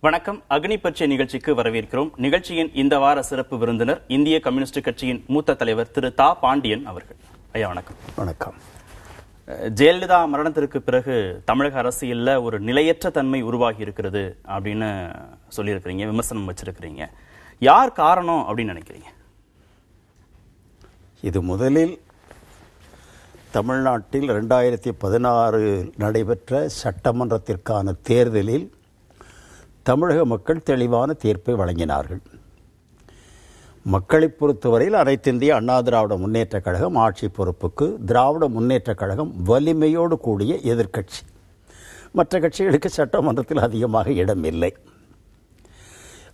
வணக்கம். அக்னி பற்றிய நிகழ்ச்சிக்கு வரவேற்கிறோம். நிகழ்ச்சியின் இந்த வார சிறப்பு விருந்தினர் இந்திய கம்யூனிஸ்ட் கட்சியின் மூத்த தலைவர் திரு தா பாண்டியன் அவர்கள். ஐயா வணக்கம். வணக்கம். ஜெயலலிதா மரணத்திற்கு பிறகு தமிழக அரசியல்ல ஒரு நிலையற்ற தன்மை உருவாகி இருக்கிறது அப்படின்னு சொல்லியிருக்கிறீங்க, விமர்சனம் வச்சிருக்கிறீங்க. யார் காரணம் அப்படின்னு நினைக்கிறீங்க? இது முதலில் தமிழ்நாட்டில் 2016 நடைபெற்ற சட்டமன்றத்திற்கான தேர்தலில் தமிழக மக்கள் தெளிவான தீர்ப்பை வழங்கினார்கள். மக்களை பொறுத்தவரையில் அனைத்திந்திய அண்ணா திராவிட முன்னேற்றக் கழகம் ஆட்சி பொறுப்புக்கு, திராவிட முன்னேற்றக் கழகம் வலிமையோடு கூடிய எதிர்க்கட்சி. மற்ற கட்சிகளுக்கு சட்டமன்றத்தில் அதிகமாக இடம் இல்லை.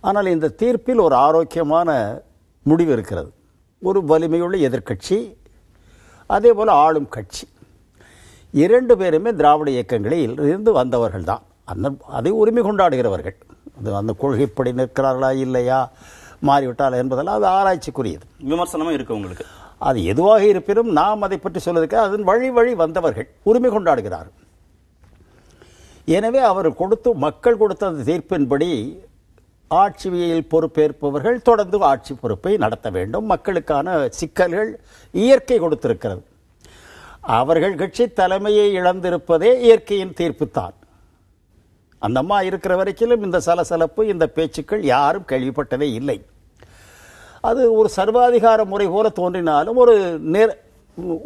ஆனால் இந்த தீர்ப்பில் ஒரு ஆரோக்கியமான முடிவு இருக்கிறது. ஒரு வலிமையுள்ள எதிர்க்கட்சி, அதே போல் ஆளும் கட்சி, இரண்டு பேருமே திராவிட இயக்கங்களில் இருந்து வந்தவர்கள் தான். அதை உரிமை கொண்டாடுகிறவர்கள். அந்த கொள்கைப்படி நிற்கிறார்களா இல்லையா, மாறிவிட்டால் என்பதெல்லாம் அது ஆராய்ச்சிக்குரியது. விமர்சனமும் இருக்கு உங்களுக்கு. அது எதுவாக இருப்பினும் நாம் அதை பற்றி சொல்வதற்கு அதன் வழி வந்தவர்கள் உரிமை கொண்டாடுகிறார்கள். எனவே அவர் மக்கள் கொடுத்த அந்த தீர்ப்பின்படி ஆட்சியில் பொறுப்பேற்பவர்கள் தொடர்ந்து ஆட்சி பொறுப்பை நடத்த வேண்டும். மக்களுக்கான சிக்கல்கள் இயற்கை கொடுத்திருக்கிறது. அவர்கள் கட்சி தலைமையை இழந்திருப்பதே இயற்கையின் தீர்ப்புத்தான். அந்த அம்மா இருக்கிற வரைக்கும் இந்த சலசலப்பு, இந்த பேச்சுக்கள் யாரும் கேள்விப்பட்டதே இல்லை. அது ஒரு சர்வாதிகார முறை போல தோன்றினாலும் ஒரு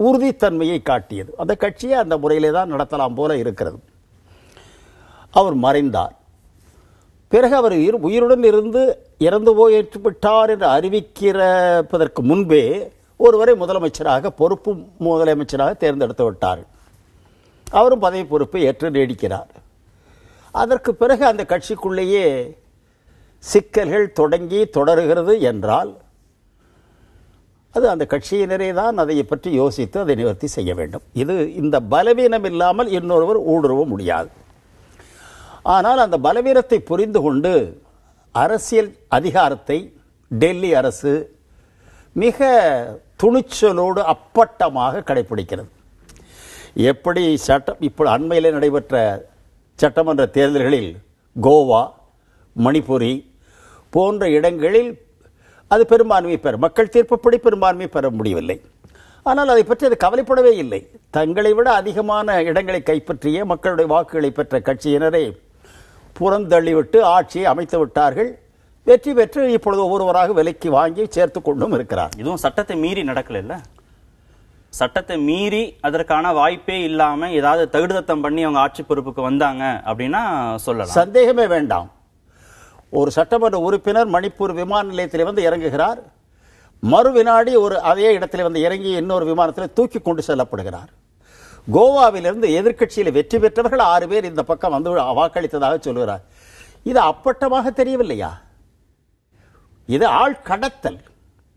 உறுதித்தன்மையை காட்டியது. அந்த கட்சியை அந்த முறையிலே தான் நடத்தலாம் போல இருக்கிறது. அவர் மறைந்தார். பிறகு அவர் உயிருடன் இருந்து இறந்து போய்விட்டார் என்று அறிவிக்கிறதற்கு முன்பே ஒருவரை முதலமைச்சராக, பொறுப்பு முதலமைச்சராக தேர்ந்தெடுத்து விட்டார். அவரும் பதவி பொறுப்பை ஏற்று நீடிக்கிறார். அதற்கு பிறகு அந்த கட்சிக்குள்ளேயே சிக்கல்கள் தொடருகிறது என்றால் அது அந்த கட்சியினரே தான் அதை பற்றி யோசித்து அதை நிவர்த்தி செய்ய வேண்டும். இந்த பலவீனம் இல்லாமல் இன்னொருவர் ஊடுருவ முடியாது. ஆனால் அந்த பலவீனத்தை புரிந்து கொண்டு அரசியல் அதிகாரத்தை டெல்லி அரசு மிக துணிச்சலோடு அப்பட்டமாக கடைபிடிக்கிறது. எப்படி இப்போ அண்மையில் நடைபெற்ற சட்டமன்ற தேர்தல்களில் கோவா, மணிப்பூரி போன்ற இடங்களில் அது பெரும்பான்மை மக்கள் தீர்ப்புப்படி பெரும்பான்மை பெற முடியவில்லை. ஆனால் அதை பற்றி அது கவலைப்படவே இல்லை. தங்களை விட அதிகமான இடங்களை கைப்பற்றிய மக்களுடைய வாக்குகளை பெற்ற கட்சியினரை புறந்தள்ளிவிட்டு ஆட்சியை அமைத்து விட்டார்கள். வெற்றி பெற்று இப்பொழுது ஒவ்வொருவராக விலைக்கு வாங்கி சேர்த்து கொண்டும் இருக்கிறார். இதுவும் சட்டத்தை மீறி நடக்கல இல்ல? சட்டத்தை மீறி அதற்கான வாய்ப்பே இல்லாம ஏதாவது தகுதித்தம் பண்ணி அவங்க ஆட்சி பொறுப்புக்கு வந்தாங்க அப்படின்னா சொல்லலாம். சந்தேகமே வேண்டாம். ஒரு சட்டமன்ற உறுப்பினர் மணிப்பூர் விமான நிலையத்தில் வந்து இறங்குகிறார். மறு வினாடி அதே இடத்துல வந்து இறங்கி இன்னொரு விமானத்தில் தூக்கி கொண்டு செல்லப்படுகிறார். கோவாவிலிருந்து எதிர்கட்சியில் வெற்றி பெற்றவர்கள் 6 பேர் இந்த பக்கம் வந்து வாக்களித்ததாக சொல்கிறார். இது அப்பட்டமாக தெரியவில்லையா? இது ஆள் கடத்தல்,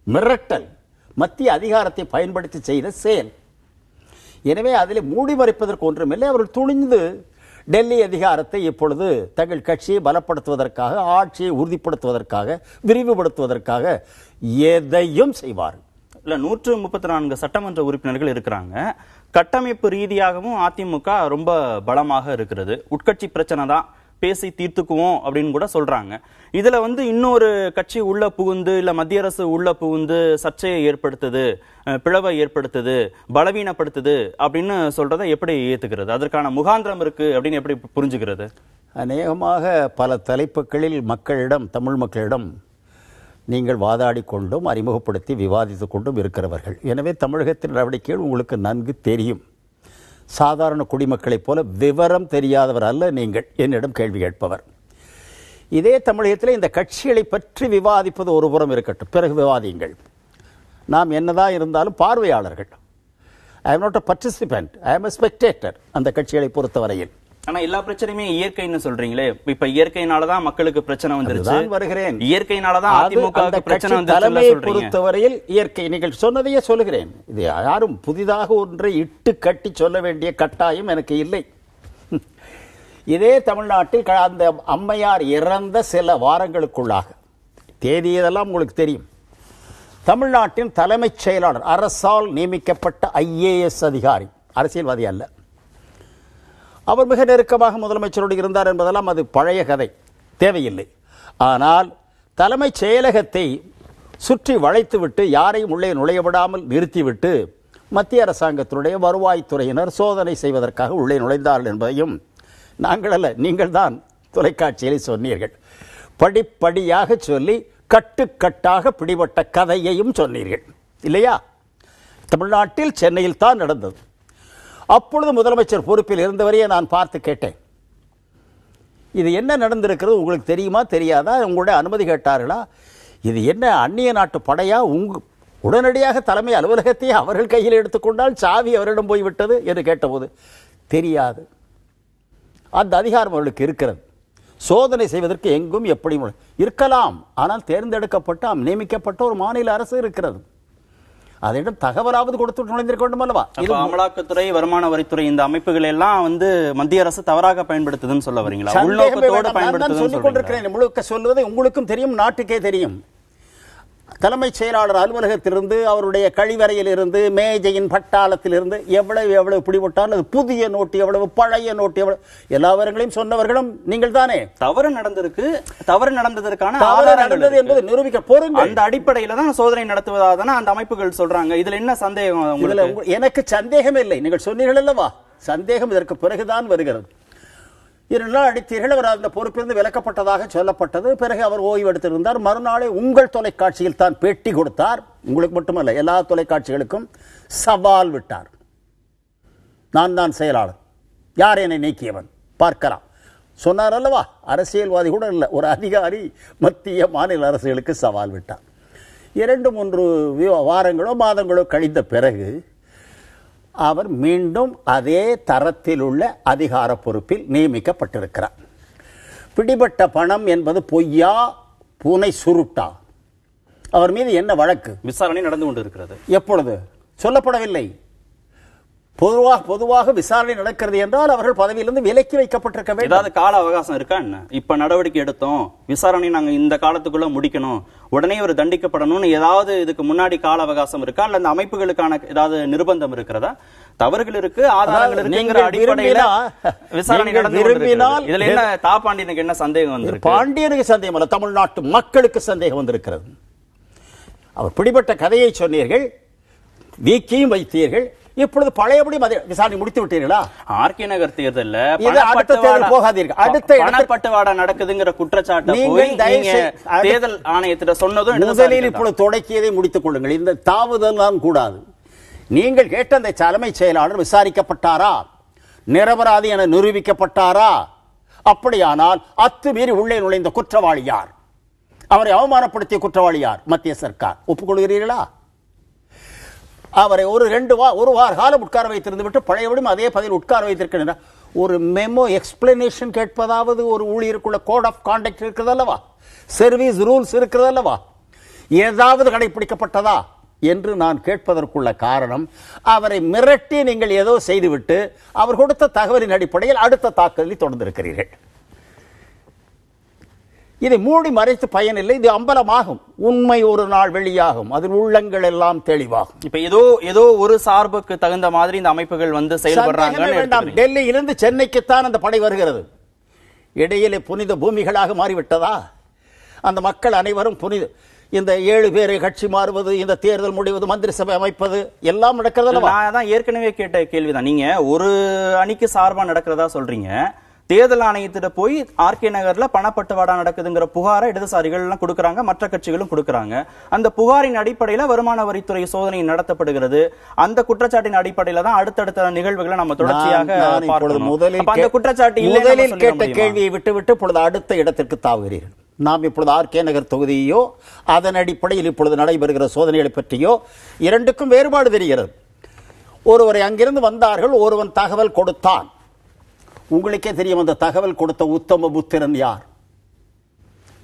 மிரட்டல், மத்திய அதிகாரத்தை பயன்படுத்தி செய்த செயல். எனவே அதில் மூடி மறைப்பதற்கு ஒன்றுமில்லை. அவர்கள் துணிந்து டெல்லி அதிகாரத்தை இப்பொழுது தங்கள் கட்சியை பலப்படுத்துவதற்காக, ஆட்சியை உறுதிப்படுத்துவதற்காக, விரிவுபடுத்துவதற்காக எதையும் செய்வார்கள். இல்ல, 134 சட்டமன்ற உறுப்பினர்கள் இருக்கிறாங்க. கட்டமைப்பு ரீதியாகவும் அதிமுக ரொம்ப பலமாக இருக்கிறது. உட்கட்சி பிரச்சனை தான், பேசி தீர்த்துக்குவோம் அப்படின்னு கூட சொல்றாங்க. இதுல வந்து இன்னொரு கட்சி உள்ள புகுந்து, இல்ல மத்திய அரசு உள்ள புகுந்து சர்ச்சையை ஏற்படுத்துது, பிளவை ஏற்படுத்துது, பலவீனப்படுத்துது அப்படின்னு சொல்றதை எப்படி ஏத்துக்கிறது? அதற்கான முகாந்திரம் இருக்கு அப்படின்னு எப்படி புரிஞ்சுக்கிறது? அநேகமாக பல தலைப்புகளில் மக்களிடம், தமிழ் மக்களிடம் நீங்கள் வாதாடி கொண்டும் அறிமுகப்படுத்தி விவாதித்துக் கொண்டும் இருக்கிறவர்கள். எனவே தமிழகத்தின் நடவடிக்கைகள் உங்களுக்கு நன்கு தெரியும். சாதாரண குடிமக்களைப் போல விவரம் தெரியாதவர் அல்ல நீங்கள் என்னிடம் கேள்வி கேட்பவர். இதே தமிழகத்தில் இந்த கட்சிகளை பற்றி விவாதிப்பது ஒரு புறம் இருக்கட்டும், பிறகு விவாதியுங்கள். நாம் என்னதான் இருந்தாலும் பார்வையாளர்கள். I am not a participant, I am a spectator. அந்த கட்சிகளை பொறுத்தவரையில் ஆனா எல்லா பிரச்சனையுமே இயற்கைன்னு சொல்றீங்களே. இப்ப இயற்கையினாலதான் மக்களுக்கு பிரச்சனை வந்துருச்சு. வருகிறேன், இயற்கையினாலதான் அதிமுக பிரச்சனை வந்து பொறுத்தவரையில் இயற்கை. நீங்கள் சொன்னதையே சொல்லுகிறேன். இது யாரும் புதிதாக ஒன்றை இட்டு கட்டி சொல்ல வேண்டிய கட்டாயம் எனக்கு இல்லை. இதே தமிழ்நாட்டில் அந்த அம்மையார் இறந்த சில வாரங்களுக்குள்ளாக, தேதி இதெல்லாம் உங்களுக்கு தெரியும், தமிழ்நாட்டின் தலைமைச் செயலாளர், அரசால் நியமிக்கப்பட்ட IAS அதிகாரி, அரசியல்வாதி அல்ல, அவர் மிக நெருக்கமாக முதலமைச்சரோடு இருந்தார் என்பதெல்லாம் அது பழைய கதை. தேவையில்லை. ஆனால் தலைமைச் செயலகத்தை சுற்றி வளைத்துவிட்டு யாரையும் உள்ளே நுழைய விடாமல் நிறுத்திவிட்டு மத்திய அரசாங்கத்தினுடைய வருவாய்த்துறையினர் சோதனை செய்வதற்காக உள்ளே நுழைந்தார்கள் என்பதையும் நாங்கள் அல்ல, நீங்கள் தான் தொலைக்காட்சியில் சொன்னீர்கள். படிப்படியாக சொல்லி கட்டுக்கட்டாக பிடிபட்ட கதையையும் சொன்னீர்கள் இல்லையா? தமிழ்நாட்டில் சென்னையில் தான் நடந்தது. அப்பொழுது முதலமைச்சர் பொறுப்பில் இருந்தவரையே நான் பார்த்து கேட்டேன், இது என்ன நடந்திருக்கிறது உங்களுக்கு தெரியுமா தெரியாதா, உங்களுடைய அனுமதி கேட்டார்களா, இது என்ன அந்நிய நாட்டு படையா, உடனடியாக தலைமை அலுவலகத்தையே அவர்கள் கையில் எடுத்துக்கொண்டால் சாவி அவரிடம் போய்விட்டது என்று கேட்டபோது தெரியாது. அந்த அதிகாரம் அவர்களுக்கு இருக்கிறது. சோதனை செய்வதற்கு எங்கும் எப்படி இருக்கலாம். ஆனால் தேர்ந்தெடுக்கப்பட்ட நியமிக்கப்பட்ட ஒரு மாநில அரசு இருக்கிறது. அதனிடம் தகவலாவது கொடுத்து நுழைந்திருக்க வேண்டும் அல்லவா? அமலாக்கத்துறை, வருமான வரித்துறை இந்த அமைப்புகள் எல்லாம் மத்திய அரசு தவறாக பயன்படுத்துதுன்னு சொல்ல வரீங்களா? உள்நோக்கத்தோடு பயன்படுத்துதுன்னு சொல்லிக் கொண்டிருக்கிறேன். முழுக்க சொல்வது உங்களுக்கும் தெரியும், நாட்டுக்கே தெரியும். தலைமைச் செயலாளர் அலுவலகத்திலிருந்து, அவருடைய கழிவறையில் இருந்து, மேஜையின் பட்டாளத்திலிருந்து எவ்வளவு பிடிபட்டாலும் அது புதிய நோட்டு எவ்வளவு, பழைய நோட்டு எவ்வளவு, எல்லா விவரங்களையும் சொன்னவர்களும் நீங்கள் தானே. தவறு நடந்திருக்கு, தவறு நடந்ததற்கான நடந்தது என்பது நிரூபிக்க போறீங்க. அந்த அடிப்படையில தான் சோதனை நடத்துவதாக தானே அந்த அமைப்புகள் சொல்றாங்க. இதுல என்ன சந்தேகம்? எனக்கு சந்தேகம் இல்லை. நீங்கள் சொன்னீர்கள் அல்லவா, சந்தேகம் இதற்கு பிறகுதான் வருகிறது. 2 நாள் அடித்தீர்கள், அவர் அந்த பொறுப்பிலிருந்து விலக்கப்பட்டதாக சொல்லப்பட்டது. பிறகு அவர் ஓய்வு எடுத்திருந்தார். மறுநாளே உங்கள் தொலைக்காட்சியில் தான் பேட்டி கொடுத்தார். உங்களுக்கு மட்டுமல்ல, எல்லா தொலைக்காட்சிகளுக்கும் சவால் விட்டார். நான் தான் செயலாளர், யார் என்னை நீக்கியவன் பார்க்கலாம் சொன்னார் அல்லவா? அரசியல்வாதி கூட இல்லை, ஒரு அதிகாரி மத்திய மாநில அரசுகளுக்கு சவால் விட்டார். 2-3 வாரங்களோ மாதங்களோ கழிந்த பிறகு அவர் மீண்டும் அதே தரத்தில் உள்ள அதிகார பொறுப்பில் நியமிக்கப்பட்டிருக்கிறார். பிடிபட்ட பணம் என்பது பொய்யா பூனை சுருட்டா? அவர் மீது என்ன வழக்கு? விசாரணை நடந்து கொண்டிருக்கிறது. எப்பொழுது சொல்லப்படவில்லை. பொதுவாக விசாரணை நடக்கிறது என்றால் அவர்கள் பதவியிலிருந்து விலக்கி வைக்கப்பட்டிருக்க வேண்டும். ஏதாவது கால அவகாசம் இருக்கா என்ன? இப்ப நடவடிக்கை எடுத்தோம், விசாரணை நாங்க இந்த காலத்துக்குள்ள முடிக்கணும், உடனே ஒரு தண்டிக்கப்படணும்னு ஏதாவது இதுக்கு முன்னாடி கால அவகாசம் இருக்கா? இல்ல அந்த அமைப்புகளுக்கான ஏதாவது நிர்பந்தம் இருக்கிறதா? தவறுகள் இருக்கு, ஆதாரங்கள் இருக்குங்கிற அடிப்படையில விசாரணை நடந்து கொண்டிருக்கிறது. இதுல என்ன பாண்டியனுக்கு என்ன சந்தேகம் வந்திருக்கு? பாண்டியனுக்கு சந்தேகம் அல்ல, தமிழ்நாட்டு மக்களுக்கு சந்தேகம் வந்திருக்கிறது. அவர் பிடிபட்ட கதையை சொன்னீர்கள், வீக்கியும் வைத்தீர்கள். இப்பொழுது பழையபடி விசாரணை முடித்து விட்டீர்களா? ஆர்கே நகர் தேர்தல்ல போகாதீர்கள், அடுத்த பணப்பட்டுவாடா நடக்குதுங்கிற குற்றச்சாட்டை தேர்தல் ஆணையத்திட்ட சொன்னதும் முதலில் இப்பொழுது தொடக்கியதை முடித்துக் கொள்ளுங்கள். இந்த தாவுதல் தான் கூடாது. நீங்கள் கேட்ட அந்த தலைமைச் செயலாளர் விசாரிக்கப்பட்டாரா, நிரபராதி என நிரூபிக்கப்பட்டாரா? அப்படியானால் அத்துமீறி உள்ளே நுழைந்த குற்றவாளி யார்? அவரை அவமானப்படுத்திய குற்றவாளி யார்? மத்திய சர்க்கார். ஒப்புக்கொள்கிறீர்களா? அவரை ஒரு வார காலம் உட்கார வைத்திருந்து விட்டு பழையபடியும் அதே பதில் உட்கார வைத்திருக்கின்றனர். ஒரு மெமோ எக்ஸ்பிளனேஷன் கேட்பதாவது ஒரு ஊழியருக்குள்ள கோட் ஆஃப் கான்டக்ட் இருக்கிறது அல்லவா, சர்வீஸ் ரூல்ஸ் இருக்கிறது அல்லவா, ஏதாவது கடைபிடிக்கப்பட்டதா என்று நான் கேட்பதற்குள்ள காரணம், அவரை மிரட்டி நீங்கள் ஏதோ செய்துவிட்டு அவர் கொடுத்த தகவலின் அடிப்படையில் அடுத்த தாக்குதலில் தொடர்ந்திருக்கிறீர்கள். இதை மூடி மறைத்து பயனில்லை. இது அம்பலமாகும், உண்மை ஒரு நாள் வெளியாகும், அதில் உள்ளங்கள் எல்லாம் தெளிவாகும். இப்ப ஏதோ ஒரு சார்புக்கு தகுந்த மாதிரி இந்த அமைப்புகள் செயல்படுறாங்க. டெல்லியிலிருந்து சென்னைக்குத்தான் அந்த படை வருகிறது. இடையிலே புனித பூமிகளாக மாறிவிட்டதா? அந்த மக்கள் அனைவரும் இந்த 7 பேரை கட்சி மாறுவது, இந்த தேர்தல் முடிவது, மந்திரி சபை அமைப்பது எல்லாம் நடக்கிறது. நான் ஏற்கனவே கேட்ட கேள்விதான். நீங்க ஒரு அணிக்கு சார்பா நடக்கிறதா சொல்றீங்க, தேர்தல் ஆணையத்திட்ட போய் ஆர்கே நகர்ல பணப்பட்டுவாடா நடக்குதுங்கிற புகாரை இடதுசாரிகள் எல்லாம் கொடுக்கறாங்க, மற்ற கட்சிகளும் கொடுக்கறாங்க. அந்த புகாரின் அடிப்படையில வருமான வரித்துறை சோதனை நடத்தப்படுகிறது. அந்த குற்றச்சாட்டின் அடிப்படையில தான் அடுத்தடுத்த நிகழ்வுகளை நம்ம தொடர்ச்சியாக பார்க்கிறோம். அந்த குற்றச்சாட்டு முதலில் கேட்ட கேள்வியை விட்டுவிட்டு இப்பொழுது அடுத்த இடத்திற்கு தாவுகிறீர்கள். நாம் இப்பொழுது ஆர்கே நகர் தொகுதியோ அதன் அடிப்படையில் இப்பொழுது நடைபெறுகிற சோதனைகளை பற்றியோ இரண்டுக்கும் வேறுபாடு தெரிகிறது. ஒருவரை அங்கிருந்து வந்தார்கள், ஒருவன் தகவல் கொடுத்தான். உங்களுக்கே தெரியும் அந்த தகவல் கொடுத்த உத்தம புத்திரன் யார்?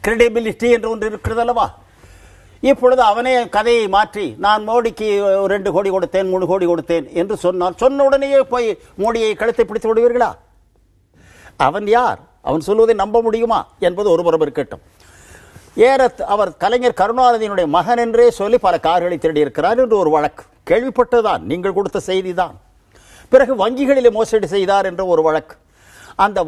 கிரெடிபிலிட்டி என்று ஒன்று இருக்கிறது அல்லவா? இப்பொழுது அவனே கதையை மாற்றி நான் மோடிக்கு 2 கோடி கொடுத்தேன், 3 கோடி கொடுத்தேன் என்று சொன்னான். சொன்ன உடனேயே போய் மோடியை கழுத்தை பிடித்து விடுவீர்களா? அவன் யார்? அவன் சொல்வதை நம்ப முடியுமா என்பது ஒருபுறம் இருக்கட்டும். அவர் கலைஞர் கருணாநிதியினுடைய மகன் என்றே சொல்லி பல கார்களை திருடி இருக்கிறார் என்று ஒரு வழக்கு கேள்விப்பட்டதுதான், நீங்கள் கொடுத்த செய்தி தான். பிறகு வங்கிகளிலே மோசடி செய்தார் என்ற ஒரு வழக்கு. அந்த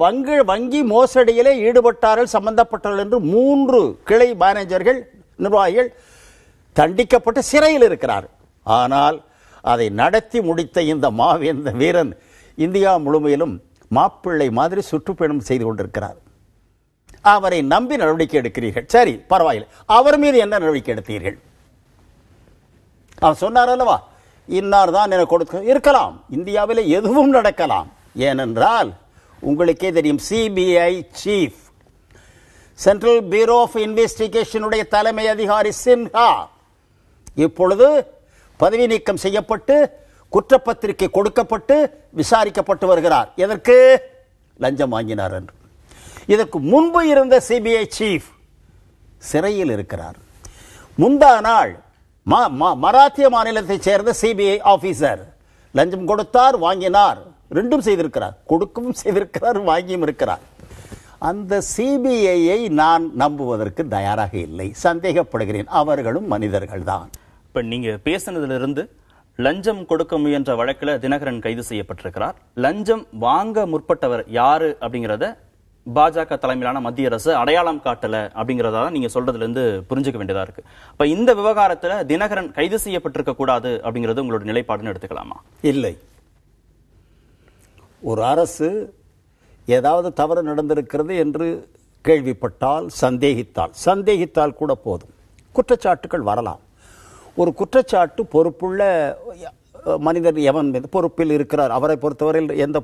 வங்கி மோசடியிலே ஈடுபட்டார்கள் சம்பந்தப்பட்டார்கள் என்று 3 கிளை மேனேஜர்கள் நிர்வாகிகள் தண்டிக்கப்பட்டு சிறையில் இருக்கிறார். ஆனால் அதை நடத்தி முடித்த இந்த மாவேந்த வீரன் இந்தியா முழுமையிலும் மாப்பிள்ளை மாதிரி சுற்றுப்பயணம் செய்து கொண்டிருக்கிறார். அவரை நம்பி நடவடிக்கை எடுக்கிறீர்கள், சரி பரவாயில்லை. அவர் மீது என்ன நடவடிக்கை எடுத்தீர்கள்? அவர் சொன்னார் அல்லவா, இன்னார் தான் எனக்கு கொடுக்க இருக்கலாம். இந்தியாவில் எதுவும் நடக்கலாம். ஏனென்றால் உங்களுக்கே தெரியும், CBI chief, central bureau of இன்வெஸ்டிகேஷனுடைய தலைமை அதிகாரி சின்ஹா இப்பொழுது பதவி நீக்கம் செய்யப்பட்டு குற்றப்பத்திரிகை கொடுக்கப்பட்டு விசாரிக்கப்பட்டு வருகிறார். எதற்கு? லஞ்சம் வாங்கினார் என்று. இதற்கு முன்பு இருந்த சிபிஐ சீஃப் சிறையில் இருக்கிறார். முந்தா நாள் மராத்திய மாநிலத்தைச் சேர்ந்த சிபிஐ ஆபீசர் லஞ்சம் கொடுத்தார், வாங்கினார், ரெண்டும் செய்திருக்கிறார். கொடுக்கவும் செய்திருக்கிறார், வாங்கியும் இருக்கிறார். அந்த சிபிஐயை நான் நம்புவதற்கு தயாராக இல்லை, சந்தேகப்படுகிறேன். அவர்களும் மனிதர்கள் தான். இப்ப நீங்க பேசினதிலிருந்து லஞ்சம் கொடுக்க முயன்ற வழக்கில் தினகரன் கைது செய்யப்பட்டிருக்கிறார். லஞ்சம் வாங்க முற்பட்டவர் யாரு அப்படிங்கறத பாஜக தலைமையிலான மத்திய அரசு அடையாளம் காட்டல அப்படிங்கறத நீங்க சொல்றதுல இருந்து புரிஞ்சுக்க வேண்டியதா இருக்கு. அப்ப இந்த விவகாரத்துல தினகரன் கைது செய்யப்பட்டிருக்க கூடாது அப்படிங்கிறது உங்களோட நிலைப்பாடுன்னு எடுத்துக்கலாமா? இல்லை. ஒரு அரசு ஏதாவது தவறு நடந்திருக்கிறது என்று கேள்விப்பட்டால் சந்தேகித்தால் கூட போதும், குற்றச்சாட்டுகள் வரலாம். ஒரு குற்றச்சாட்டு பொறுப்புள்ள மனிதர் எவன் மீது பொறுப்பில் இருக்கிறார், அவரை பொறுத்தவரையில் எந்த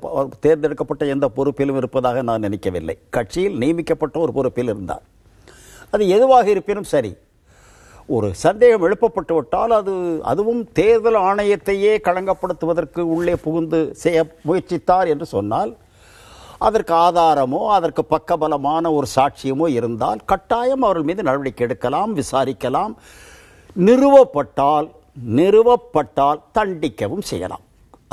தேர்ந்தெடுக்கப்பட்ட எந்த பொறுப்பிலும் இருப்பதாக நான் நினைக்கவில்லை. கட்சியில் நியமிக்கப்பட்ட ஒரு பொறுப்பில் இருந்தார். அது எதுவாக இருப்பினும் சரி, ஒரு சந்தேகம் எழுப்பப்பட்டு விட்டால் அதுவும் தேர்தல் ஆணையத்தையே களங்கப்படுத்துவதற்கு உள்ளே புகுந்து செய்ய முயற்சித்தார் என்று சொன்னால், அதற்கு ஆதாரமோ அதற்கு பக்கபலமான ஒரு சாட்சியமோ இருந்தால் கட்டாயம் அவர்கள் மீது நடவடிக்கை எடுக்கலாம், விசாரிக்கலாம். நிறுவப்பட்டால் தண்டிக்கவும் செய்யலாம்.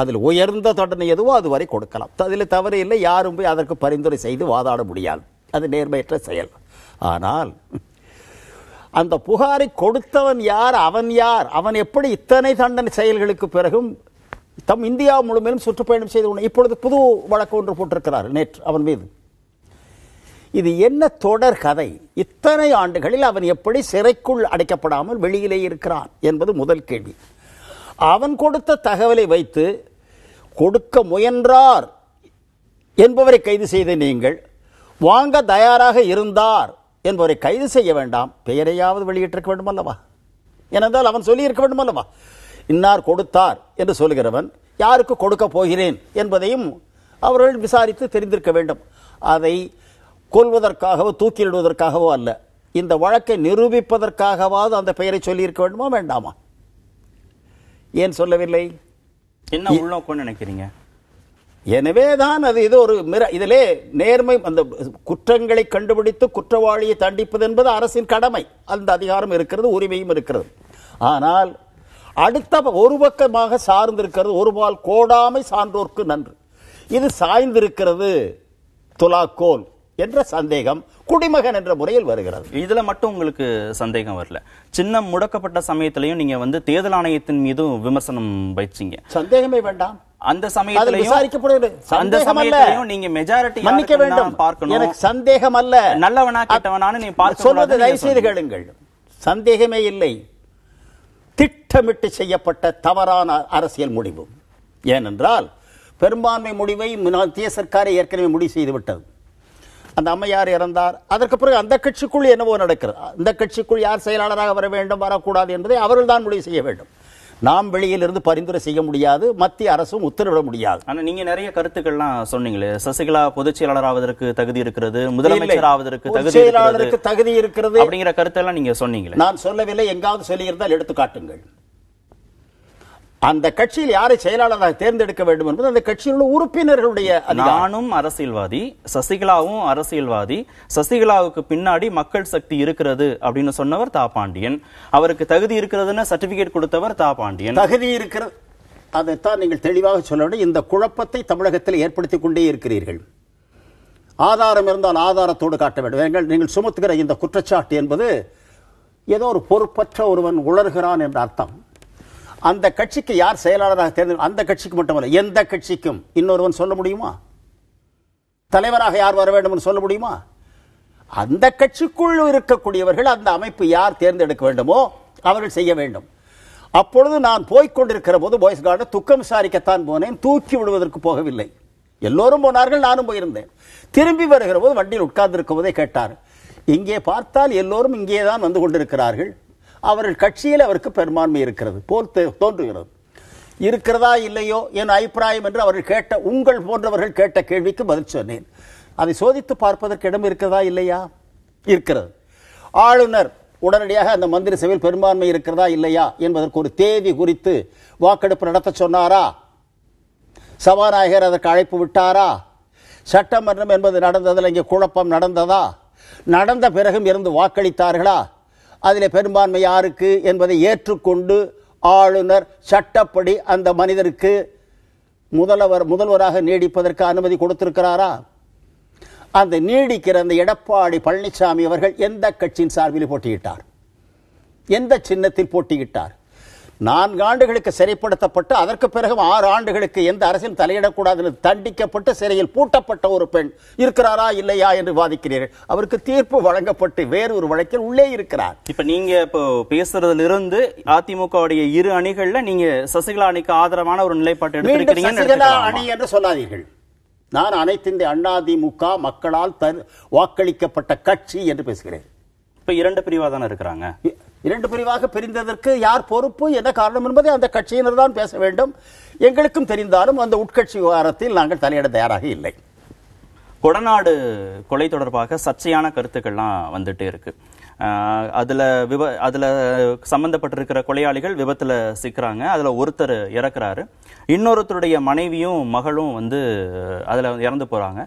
அதில் உயர்ந்த தண்டனை எதுவோ அதுவரை கொடுக்கலாம். அதில் தவறு இல்லை. யாரும் போய் அதற்கு பரிந்துரை செய்து வாதாட முடியாது. அது நேர்மையற்ற செயல். ஆனால் அந்த புகாரை கொடுத்தவன் யார், அவன் எப்படி இத்தனை தண்டனை செயல்களுக்கு பிறகும் இந்தியா முழுமையிலும் சுற்றுப்பயணம் செய்து இப்பொழுது புது வழக்கு ஒன்று போட்டிருக்கிறார் நேற்று அவன் மீது. இது என்ன தொடர் கதை? இத்தனை ஆண்டுகளில் அவன் எப்படி சிறைக்குள் அடைக்கப்படாமல் வெளியிலே இருக்கிறான் என்பது முதல் கேள்வி. அவன் கொடுத்த தகவலை வைத்து கொடுக்க முயன்றார் என்பவரை கைது செய்த நீங்கள், வாங்க தயாராக இருந்தார் என்பவரை கைது செய்ய வேண்டாம், பெயரையாவது வெளியிட்டிருக்க வேண்டும் அல்லவா? ஏனென்றால் அவன் சொல்லியிருக்க வேண்டும் அல்லவா? இன்னார் கொடுத்தார் என்று சொல்கிறவன் யாருக்கு கொடுக்க போகிறேன் என்பதையும் அவர்கள் விசாரித்து தெரிந்திருக்க வேண்டும். அதை கொல்வதற்காகவோ தூக்கிலிடுவதற்காகவோ அல்ல, இந்த வழக்கை நிரூபிப்பதற்காகவாவது அந்த பெயரை சொல்லியிருக்க வேண்டுமா வேண்டாமா? ஏன் சொல்லவில்லை? என்ன உள்நோக்கம் நினைக்கிறீங்க? எனவேதான் அது இது ஒரு இதிலே நேர்மை, அந்த குற்றங்களை கண்டுபிடித்து குற்றவாளியை தண்டிப்பது என்பது அரசின் கடமை. அந்த அதிகாரம் இருக்கிறது, உரிமையும் இருக்கிறது. ஆனால் அடுத்த ஒரு பக்கமாக சார்ந்திருக்கிறது, ஒருபால் கோடாமை சான்றோர்க்கு நன்று. இது சாய்ந்திருக்கிறது துலாக்கோல் என்ற சந்தேகம் குடிமகன் என்ற முறையில் வருகிறது. இதுல மட்டும் உங்களுக்கு சந்தேகம் வரல, சின்னம் முடக்கப்பட்ட சமயத்திலையும் நீங்க தேர்தல் ஆணையத்தின் மீதும் விமர்சனம் வைச்சீங்க. சந்தேகமே வேண்டாம். அந்த சமயத்திலையும் விசாரிக்கப்படுகிறது. அந்த சமயத்திலையும் நீங்க மெஜாரிட்டி மன்னிக்க வேண்டும், பார்க்கணும். எனக்கு சந்தேகம் அல்ல, நல்லவனா கெட்டவனான்னு நீ பார்க்க சொல்வதை தயவு செய்து கேளுங்கள். சந்தேகமே இல்லை. திட்டமிட்டு செய்யப்பட்ட தவறான அரசியல் முடிவு. ஏனென்றால் பெரும்பான்மை முடிவை மத்திய சர்க்காரை ஏற்கனவே முடிவு செய்துவிட்டது. அந்த அம்மையார் இறந்தார், அதற்கு பிறகு அந்த கட்சிக்குள் என்னவோ நடக்கிறது. அந்த கட்சிக்குள் யார் செயலாளராக வர வேண்டும் வரக்கூடாது என்பதை அவர்கள் தான் முடிவு செய்ய வேண்டும். நாம் வெளியில் இருந்து பரிந்துரை செய்ய முடியாது, மத்திய அரசும் உத்தரவிட முடியாது. ஆனா நீங்க நிறைய கருத்துக்கள்லாம் சொன்னீங்களே, சசிகலா பொதுச் செயலாளர் ஆவதற்கு தகுதி இருக்கிறது, முதலமைச்சர் ஆவதற்கு தகுதி இருக்கிறது அப்படிங்கிற கருத்தெல்லாம் நீங்க சொன்னீங்களே. நான் சொல்லவில்லை, எங்காவது சொல்லியிருந்தால் எடுத்து காட்டுங்கள். அந்த கட்சியில் யாரை செயலாளராக தேர்ந்தெடுக்க வேண்டும் என்பது அந்த கட்சியில் உள்ள உறுப்பினர்களுடைய. நானும் அரசியல்வாதி, சசிகலாவும் அரசியல்வாதி, சசிகலாவுக்கு பின்னாடி மக்கள் சக்தி இருக்கிறது அப்படின்னு சொன்னவர் தா பாண்டியன். அவருக்கு தகுதி இருக்கிறதுன்னு சர்டிபிகேட் கொடுத்தவர் தா பாண்டியன். தகுதி இருக்கிறது, அதைத்தான் நீங்கள் தெளிவாக சொல்ல வேண்டும். இந்த குழப்பத்தை தமிழகத்தில் ஏற்படுத்திக் கொண்டே இருக்கிறீர்கள். ஆதாரம் இருந்தால் ஆதாரத்தோடு காட்ட வேண்டும். நீங்கள் சுமத்துகிற இந்த குற்றச்சாட்டு என்பது ஏதோ ஒரு பொறுப்பற்ற ஒருவன் உளறுகிறான் என்ற அர்த்தம். அந்த கட்சிக்கு யார் செயலாளராக தேர்ந்தெடுக்க, அந்த கட்சிக்கு மட்டுமல்ல எந்த கட்சிக்கும் இன்னொருவன் சொல்ல முடியுமா? தலைவராக யார் வர வேண்டும் என்று சொல்ல முடியுமா? அந்த கட்சிக்குள் இருக்கக்கூடியவர்கள் அந்த அமைப்பு யார் தேர்ந்தெடுக்க வேண்டுமோ அவர்கள் செய்ய வேண்டும். அப்பொழுது நான் போய்கொண்டிருக்கிற போது பாய்ஸ் கார்டன் துக்கம் விசாரிக்கத்தான் போனேன், தூக்கி விடுவதற்கு போகவில்லை. எல்லோரும் போனார்கள், நானும் போயிருந்தேன். திரும்பி வருகிற போது வண்டியில் உட்கார்ந்திருக்கும் போதே கேட்டார், இங்கே பார்த்தால் எல்லோரும் இங்கேதான் வந்து கொண்டிருக்கிறார்கள், அவர்கள் கட்சியில் அவருக்கு பெரும்பான்மை இருக்கிறது போல் தோன்றுகிறது, இருக்கிறதா இல்லையோ என் அபிப்பிராயம் என்று அவர்கள் கேட்ட, உங்கள் போன்றவர்கள் கேட்ட கேள்விக்கு பதில் சொன்னேன். அதை சோதித்து பார்ப்பதற்கு இடம் இருக்கிறதா இல்லையா? இருக்கிறது. ஆளுநர் உடனடியாக அந்த மந்திரி சபையில் பெரும்பான்மை இருக்கிறதா இல்லையா என்பதற்கு ஒரு தேதி குறித்து வாக்கெடுப்பு நடத்த சொன்னாரா? சபாநாயகர் அதற்கு அழைப்பு விட்டாரா? சட்டமன்றம் என்பது நடந்ததில் இங்கே குழப்பம் நடந்ததா? நடந்த பிறகும் இருந்து வாக்களித்தார்களா? அதில் பெரும்பான்மை யாருக்கு என்பதை ஏற்றுக்கொண்டு ஆளுநர் சட்டப்படி அந்த மனிதருக்கு முதல்வராக நீடிப்பதற்கு அனுமதி கொடுத்திருக்கிறாரா? அந்த நீடிக்கிற அந்த எடப்பாடி பழனிசாமி அவர்கள் எந்த கட்சியின் சார்பில் போட்டியிட்டார்? எந்த சின்னத்தில் போட்டியிட்டார்? 4 ஆண்டுகளுக்கு சிறைப்படுத்தப்பட்டு அதற்கு பிறகு 6 ஆண்டுகளுக்கு எந்த அரசியல் தலையிடக்கூடாது என்று தண்டிக்கப்பட்டு சிறையில் பூட்டப்பட்ட ஒரு பெண் இருக்கிறாரா இல்லையா என்று வாதிக்கிறீர்கள். அவருக்கு தீர்ப்பு வழங்கப்பட்டு வேறு ஒரு வழக்கில் உள்ளே இருக்கிறார். இப்ப நீங்க இப்போ பேசுறதுல இருந்து அதிமுகவுடைய இரு அணிகள்ல நீங்க சசிகலா அணிக்கு ஆதரவான ஒரு நிலைப்பாட்டை எடுத்திருக்கீங்க. சசிகலா அணி என்று சொல்லாதீர்கள். நான் அனைத்து இந்திய அண்ணா திமுக மக்களால் வாக்களிக்கப்பட்ட கட்சி என்று பேசுகிறேன். இப்ப 2 பிரிவா தானே இருக்கிறாங்க. 2 பிரிவாக பிரிந்ததற்கு யார் பொறுப்பு, என்ன காரணம் என்பதை அந்த கட்சியினர் தான் பேச வேண்டும். எங்களுக்கும் தெரிந்தாலும் அந்த உட்கட்சி விவகாரத்தில் நாங்கள் தலையிட தயாராக இல்லை. கொடநாடு கொலை தொடர்பாக சர்ச்சையான கருத்துக்கள்லாம் வந்துட்டே இருக்கு. அதுல சம்பந்தப்பட்டிருக்கிற கொலையாளிகள் விபத்துல சிக்கிறாங்க. அதுல ஒருத்தர் இறக்குறாரு, இன்னொருத்தருடைய மனைவியும் மகளும் அதுல இறந்து போறாங்க.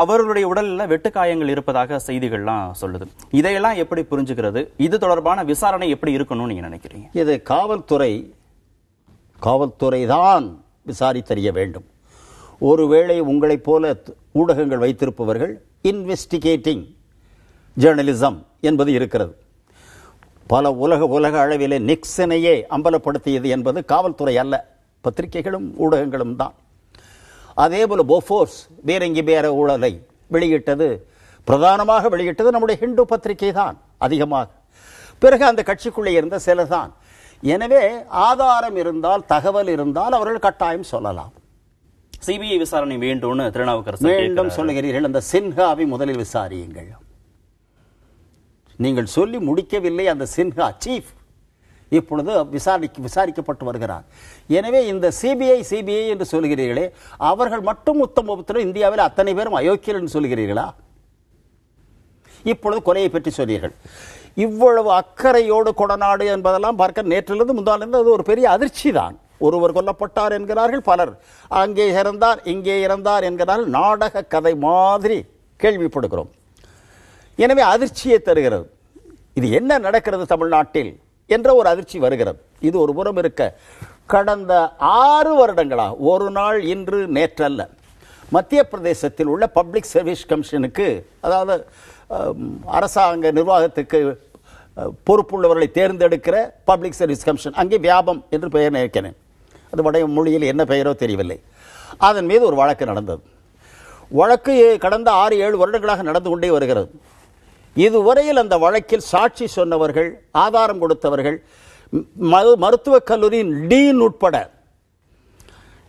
அவர்களுடைய உடல்ல வெட்டுக்காயங்கள் இருப்பதாக செய்திகள்லாம் சொல்லுது. இதையெல்லாம் எப்படி புரிஞ்சுக்கிறது? இது தொடர்பான விசாரணை எப்படி இருக்கணும்னு நீங்க நினைக்கிறீங்க? இது காவல்துறை தான் விசாரித்தறிய வேண்டும். ஒருவேளை உங்களைப் போல ஊடகங்கள் வைத்திருப்பவர்கள் இன்வெஸ்டிகேட்டிங் ஜேர்னலிசம் என்பது இருக்கிறது. பல உலக அளவிலே நிக்சனையே அம்பலப்படுத்தியது என்பது காவல்துறை அல்ல, பத்திரிகைகளும் ஊடகங்களும் தான். அதே போல போஃபோர்ஸ் பீரங்கி பேர ஊழலை பிரதானமாக வெளியிட்டது நம்முடைய ஹிந்து பத்திரிகை தான் அதிகமாக. பிறகு அந்த கட்சிக்குள்ளே இருந்த சிலர் தான். எனவே ஆதாரம் இருந்தால், தகவல் இருந்தால் அவர்கள் கட்டாயம் சொல்லலாம். சிபிஐ விசாரணை வேண்டும் திருநாவுக்கரசு மீண்டும் சொல்லுகிறீர்கள். அந்த சின்ஹாவை முதலில் விசாரியுங்கள். நீங்கள் சொல்லி முடிக்கவில்லை. அந்த சின்ஹா சீஃப் இப்பொழுது விசாரிக்கப்பட்டு வருகிறார். எனவே இந்த சிபிஐ என்று சொல்கிறீர்களே, அவர்கள் மட்டும் உத்தமபுத்திரர், இந்தியாவில் அத்தனை பேரும் அயோக்கியர் என்று சொல்கிறீர்களா? இப்பொழுது கொலையை பற்றி சொன்னீர்கள். இவ்வளவு அக்கறையோடு கொடநாடு என்பதெல்லாம் பார்க்க நேற்றிலிருந்து முந்தாலிருந்து அது ஒரு பெரிய அதிர்ச்சி தான். ஒருவர் கொல்லப்பட்டார் என்கிறார்கள், பலர் அங்கே இறந்தார் இங்கே இறந்தார் என்கிறார்கள். நாடக கதை மாதிரி கேள்விப்படுகிறோம். எனவே அதிர்ச்சியை தருகிறது. இது என்ன நடக்கிறது தமிழ்நாட்டில் என்ற ஒரு அதிர்ச்சி வருகிறது. இது ஒரு புறம் இருக்க, கடந்த 6 வருடங்களாக ஒரு நாள் இன்று நேற்றல்ல, மத்திய பிரதேசத்தில் உள்ள பப்ளிக் சர்வீஸ் கமிஷனுக்கு, அதாவது அரசாங்க நிர்வாகத்துக்கு பொறுப்புள்ளவர்களை தேர்ந்தெடுக்கிற பப்ளிக் சர்வீஸ் கமிஷன், அங்கே வியாபம் என்று பெயர் நினைக்கிறேன், அது வட மொழியில் என்ன பெயரோ தெரியவில்லை, அதன் மீது ஒரு வழக்கு நடந்தது. வழக்கு கடந்த 6-7 வருடங்களாக நடந்து கொண்டே வருகிறது. இதுவரையில் அந்த வழக்கில் சாட்சி சொன்னவர்கள், ஆதாரம் கொடுத்தவர்கள், மருத்துவக் கல்லூரியின் டீன் உட்பட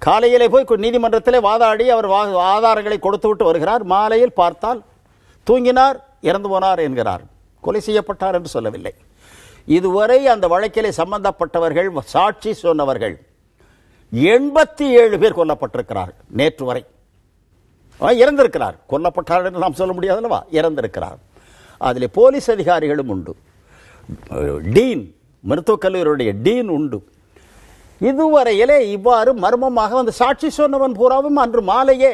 காலையிலே போய் நீதிமன்றத்திலே வாதாடி அவர் ஆதாரங்களை கொடுத்து விட்டு வருகிறார். மாலையில் பார்த்தால் தூங்கினார், இறந்து போனார் என்கிறார். கொலை செய்யப்பட்டார் என்று சொல்லவில்லை. இதுவரை அந்த வழக்கிலே சம்பந்தப்பட்டவர்கள், சாட்சி சொன்னவர்கள் 87 பேர் கொல்லப்பட்டிருக்கிறார். நேற்று வரை இறந்திருக்கிறார். கொல்லப்பட்டார் என்று நாம் சொல்ல முடியாதல்லவா, இறந்திருக்கிறார். அதில் போலீஸ் அதிகாரிகளும் உண்டு, டீன், மருத்துவக் கல்லூரியுடைய டீன் உண்டு. இதுவரையிலே இவ்வாறு மர்மமாக வந்து சாட்சி சொன்னவன் பூராவும் அன்று மாலையே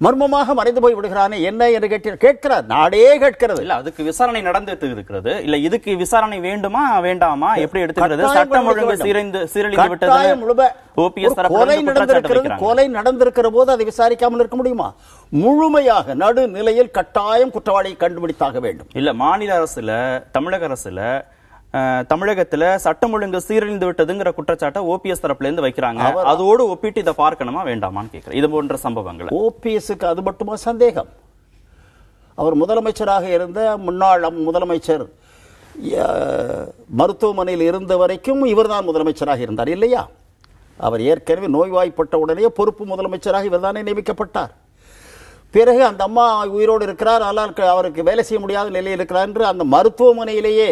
மர்மமாக மறைந்து போய் விடுகிறானே என்ன என்று கேட்கிறார். நாடே கேட்கிறது. இல்ல, அதுக்கு விசாரணை நடந்துட்டு இருக்கிறது. இல்ல, இதுக்கு விசாரணை வேண்டுமா வேண்டாமா, எப்படி எடுத்துக்கிறது? சட்டம் ஒழுங்கு சீரழிந்து விட்டது. கொலை நடந்திருக்கிற போது அதை விசாரிக்காமல் இருக்க முடியுமா? முழுமையாக நடுநிலையில் கட்டாயம் குற்றவாளியை கண்டுபிடித்தாக வேண்டும். இல்ல, மாநில அரசுல, தமிழக அரசுல தமிழகத்துல சட்டம் ஒழுங்கு சீரழிந்து விட்டதுங்கிற குற்றச்சாட்டை ஓபிஎஸ் தரப்புல இருந்து வைக்கிறாங்க. அதோடு ஒப்பிட்டு இதை பார்க்கணுமா வேண்டாமான்னு கேட்கிறேன். இது போன்ற சம்பவங்கள் ஓபிஎஸ்க்கு அது மட்டுமா சந்தேகம்? அவர் முதலமைச்சராக இருந்த முன்னாள் முதலமைச்சர் மருத்துவமனையில் இருந்த வரைக்கும் இவர்தான் முதலமைச்சராக இருந்தார் இல்லையா? அவர் ஏற்கனவே நோய்வாய்ப்பட்ட உடனே பொறுப்பு முதலமைச்சராக இவர்தானே நியமிக்கப்பட்டார். பிறகு அந்த அம்மா உயிரோடு இருக்கிறார், ஆனால் அவருக்கு வேலை செய்ய முடியாத நிலையில் இருக்கிறார் என்று அந்த மருத்துவமனையிலேயே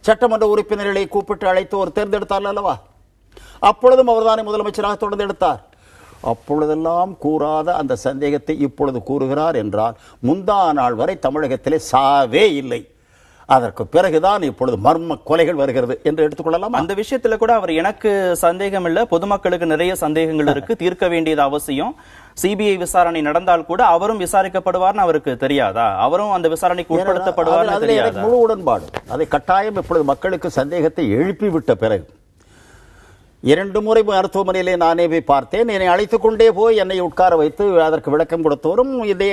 சட்டமன்ற உறுப்பினர்களை கூப்பிட்டு அழைத்து ஒரு தேர்ந்தெடுத்தார் அல்லவா? அப்பொழுதும் அவர்தானே முதலமைச்சராக தொடர்ந்து எடுத்தார். அப்பொழுதெல்லாம் கூறாத அந்த சந்தேகத்தை இப்பொழுது கூறுகிறார் என்றால் முந்தா நாள் வரை தமிழகத்திலே சாவே இல்லை. அதற்கு பிறகுதான் இப்பொழுது மர்ம கொலைகள் வருகிறது என்று எடுத்துக்கொள்ளலாம். அந்த விஷயத்துல கூட அவர் எனக்கு சந்தேகம் இல்ல, பொதுமக்களுக்கு நிறைய சந்தேகங்கள் இருக்கு, தீர்க்க வேண்டியது அவசியம். சிபிஐ விசாரணை நடந்தால் கூட அவரும் விசாரிக்கப்படுவார்னு அவருக்கு தெரியாதா? அவரும் அந்த விசாரணைக்கு உட்படுத்தப்படுவார்னு தெரியாதா? முழு உடன்பாடு. அதை கட்டாயம் இப்பொழுது மக்களுக்கு சந்தேகத்தை எழுப்பிவிட்ட பிறகு 2 முறை மருத்துவமனையிலே நானே போய் பார்த்தேன். என்னை அழைத்துக் கொண்டே போய் என்னை உட்கார வைத்து அதற்கு விளக்கம் கொடுத்தவரும் இதே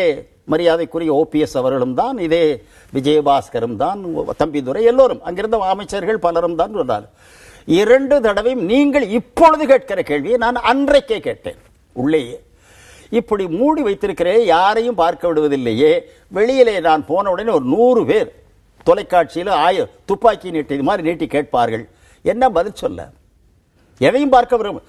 மரியாதைக்குரிய ஓபிஎஸ் அவர்களும் தான், இதே விஜயபாஸ்கரும் தான், தம்பிதுரை எல்லோரும் அங்கிருந்த அமைச்சர்கள் பலரும் தான் சொன்னார். 2 தடவையும் நீங்கள் இப்பொழுது கேட்கிற கேள்வியை நான் அன்றைக்கே கேட்டேன். உள்ளேயே இப்படி மூடி வைத்திருக்கிறேன், யாரையும் பார்க்க விடுவதில்லையே. வெளியிலே நான் போன உடனே ஒரு 100 பேர் தொலைக்காட்சியில் துப்பாக்கி நீட்டி இது மாதிரி நீட்டி கேட்பார்கள். என்ன பதில் சொல்ல? எதையும் பார்க்க விரும்ப.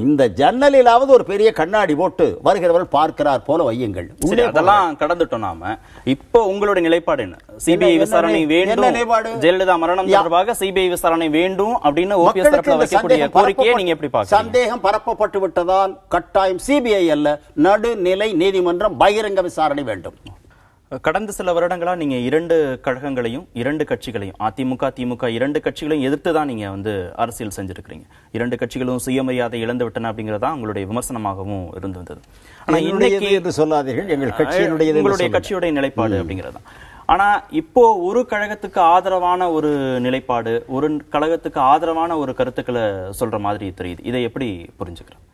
இந்த ஜன்னலிலாவது ஒரு பெரிய கண்ணாடி போட்டு வருகிறவர்கள் பார்க்கிறார் போல வையுங்கள். அதெல்லாம் கடந்துட்டோம் நாம. இப்போ உங்களுடைய நிலைப்பாடு என்ன? சிபிஐ விசாரணை வேண்டும், ஜெயலலிதா மரணம் தொடர்பாக சிபிஐ விசாரணை வேண்டும் அப்படின்னு ஓபிஎஸ் தரப்புல வைக்கக்கூடிய கோரிக்கையை நீங்க எப்படி பார்க்கறீங்க? சந்தேகம் பரப்பப்பட்டு விட்டதால் கட்டாயம் சிபிஐ அல்ல, நடுநிலை நீதிமன்றம் பகிரங்க விசாரணை வேண்டும். கடந்த சில வருடங்களா நீங்க 2 கழகங்களையும் 2 கட்சிகளையும் அதிமுக திமுக 2 கட்சிகளையும் எதிர்த்து தான் நீங்க அரசியல் செஞ்சிருக்கீங்க. 2 கட்சிகளும் சுயமரியாதை இழந்து விட்டன அப்படிங்கறதா உங்களுடைய விமர்சனமாகவும் இருந்தது. ஆனா இன்னைக்கு என்று சொல்லாதீர்கள், எங்கள் கட்சியினுடைய உங்களுடைய கட்சியுடைய நிலைப்பாடு அப்படிங்கறதா. ஆனா இப்போ ஒரு கழகத்துக்கு ஆதரவான ஒரு நிலைப்பாடு, ஒரு கழகத்துக்கு ஆதரவான ஒரு கருத்துக்களை சொல்ற மாதிரி தெரியுது. இதை எப்படி புரிஞ்சுக்கிறேன்?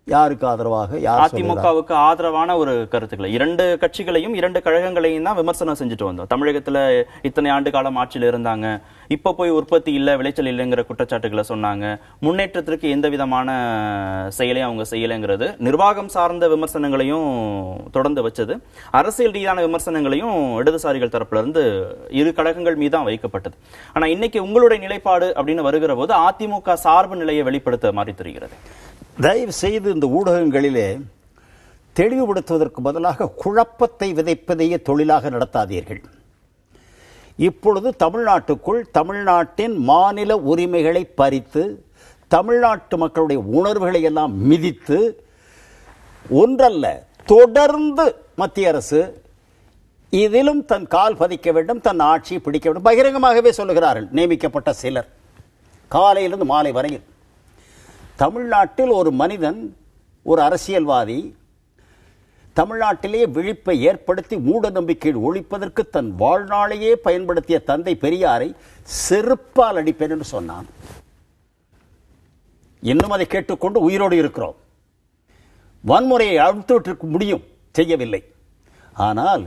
யாருக்கு ஆதரவாக? அதிமுகவுக்கு ஆதரவான ஒரு கருத்துக்களை 2 கட்சிகளையும் 2 கழகங்களையும் தான் விமர்சனம் செஞ்சுட்டு வந்தோம். தமிழகத்துல இத்தனை ஆண்டு காலம் ஆட்சியில் இருந்தாங்க, இப்ப போய் உற்பத்தி இல்ல, விளைச்சல் இல்லைங்கிற குற்றச்சாட்டுகளை சொன்னாங்க. முன்னேற்றத்திற்கு எந்த விதமான செயலையும் அவங்க செய்யலைங்கிறது நிர்வாகம் சார்ந்த விமர்சனங்களையும் தொடர்ந்து வச்சது. அரசியல் ரீதியான விமர்சனங்களையும் இடதுசாரிகள் தரப்புல இருந்து 2 கழகங்கள் மீது தான் வைக்கப்பட்டது. ஆனா இன்னைக்கு உங்களுடைய நிலைப்பாடு அப்படின்னு வருகிற போது அதிமுக சார்பு நிலையை வெளிப்படுத்த மாதிரி தெரிகிறது. தயவு செய்து இந்த ஊடகங்களிலே தெளிவுபடுத்துவதற்கு பதிலாக குழப்பத்தை விதைப்பதையே தொழிலாக நடத்தாதீர்கள். இப்பொழுது தமிழ்நாட்டுக்குள் தமிழ்நாட்டின் மாநில உரிமைகளை பறித்து தமிழ்நாட்டு மக்களுடைய உணர்வுகளை எல்லாம் மிதித்து ஒன்றல்ல தொடர்ந்து மத்திய அரசு இதிலும் தன் கால் பதிக்க வேண்டும், தன் ஆட்சியை பிடிக்க வேண்டும் பகிரங்கமாகவே சொல்லுகிறார்கள் நியமிக்கப்பட்ட சிலர். காலையிலிருந்து மாலை வரையில் தமிழ்நாட்டில் ஒரு மனிதன், ஒரு அரசியல்வாதி தமிழ்நாட்டிலேயே விழிப்பை ஏற்படுத்தி மூட நம்பிக்கை ஒழிப்பதற்கு தன் வாழ்நாளையே பயன்படுத்திய தந்தை பெரியாரை செருப்பால் அடிப்பேன் என்று சொன்னான். இன்னும் அதை கேட்டுக்கொண்டு உயிரோடு இருக்கிறோம். வன்முறையை அழுத்திவிட்டிருக்க முடியும், செய்யவில்லை. ஆனால்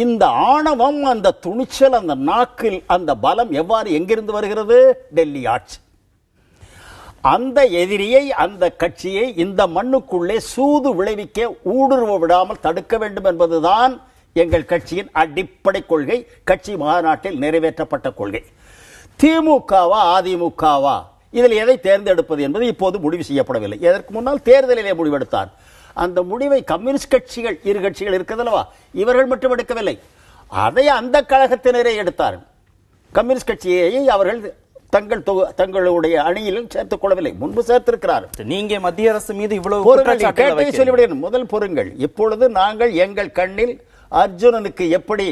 இந்த ஆணவம், அந்த துணிச்சல், அந்த நாக்கில் அந்த பலம் எவ்வாறு எங்கிருந்து வருகிறது? டெல்லி ஆட்சி. அந்த எதிரியை, அந்த கட்சியை இந்த மண்ணுக்குள்ளே சூது விளைவிக்க ஊடுருவ விடாமல் தடுக்க வேண்டும் என்பதுதான் எங்கள் கட்சியின் அடிப்படை கொள்கை, கட்சி மாநாட்டில் நிறைவேற்றப்பட்ட கொள்கை. திமுகவா அதிமுகவா இதில் எதை தேர்ந்தெடுப்பது என்பது இப்போது முடிவு செய்யப்படவில்லை. இதற்கு முன்னால் தேர்தலிலே முடிவெடுத்தார். அந்த முடிவை கம்யூனிஸ்ட் கட்சிகள் 2 கட்சிகள் இருக்கிறதல்லவா, இவர்கள் மட்டும் எடுக்கவில்லை, அதை அந்த கழகத்தினரே எடுத்தார். கம்யூனிஸ்ட் கட்சியை அவர்கள் தங்களுடைய அணியிலும் சேர்த்துக் கொள்ளவில்லை, முன்பு சேர்த்திருக்கிறார்கள். நீங்க மத்திய அரசு மீது இவ்வளவு சொல்லிவிடுங்கள். முதல் பொறுங்கள். இப்பொழுது நாங்கள் எங்கள் கண்ணில் அர்ஜுனனுக்கு எப்படி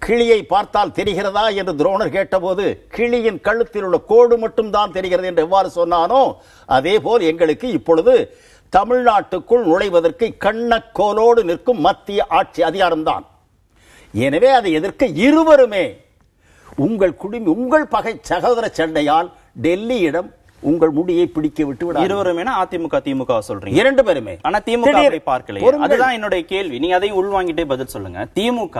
கிளியை பார்த்தால் தெரிகிறதா என்று துரோணர் கேட்டபோது கிளியின் கழுத்தில் உள்ள கோடு மட்டும் தான் தெரிகிறது என்று எவ்வாறு சொன்னானோ அதே போல் எங்களுக்கு இப்பொழுது தமிழ்நாட்டுக்குள் நுழைவதற்கு கண்ணக்கோலோடு நிற்கும் மத்திய ஆட்சி அதிகாரம்தான். எனவே அதை எதிர்க்க இருவருமே உங்கள் குடும்பி, உங்கள் பகை சகோதர சண்டையால் டெல்லியிடம் உங்கள் முடியை பிடிக்க விட்டு விட இருவருமே அதிமுக திமுக சொல்றீங்க, 2 பேருமே. ஆனா திமுக பார்க்கல. அதுதான் என்னுடைய கேள்வி. நீங்க அதையும் உள்வாங்கிட்டே பதில் சொல்லுங்க. திமுக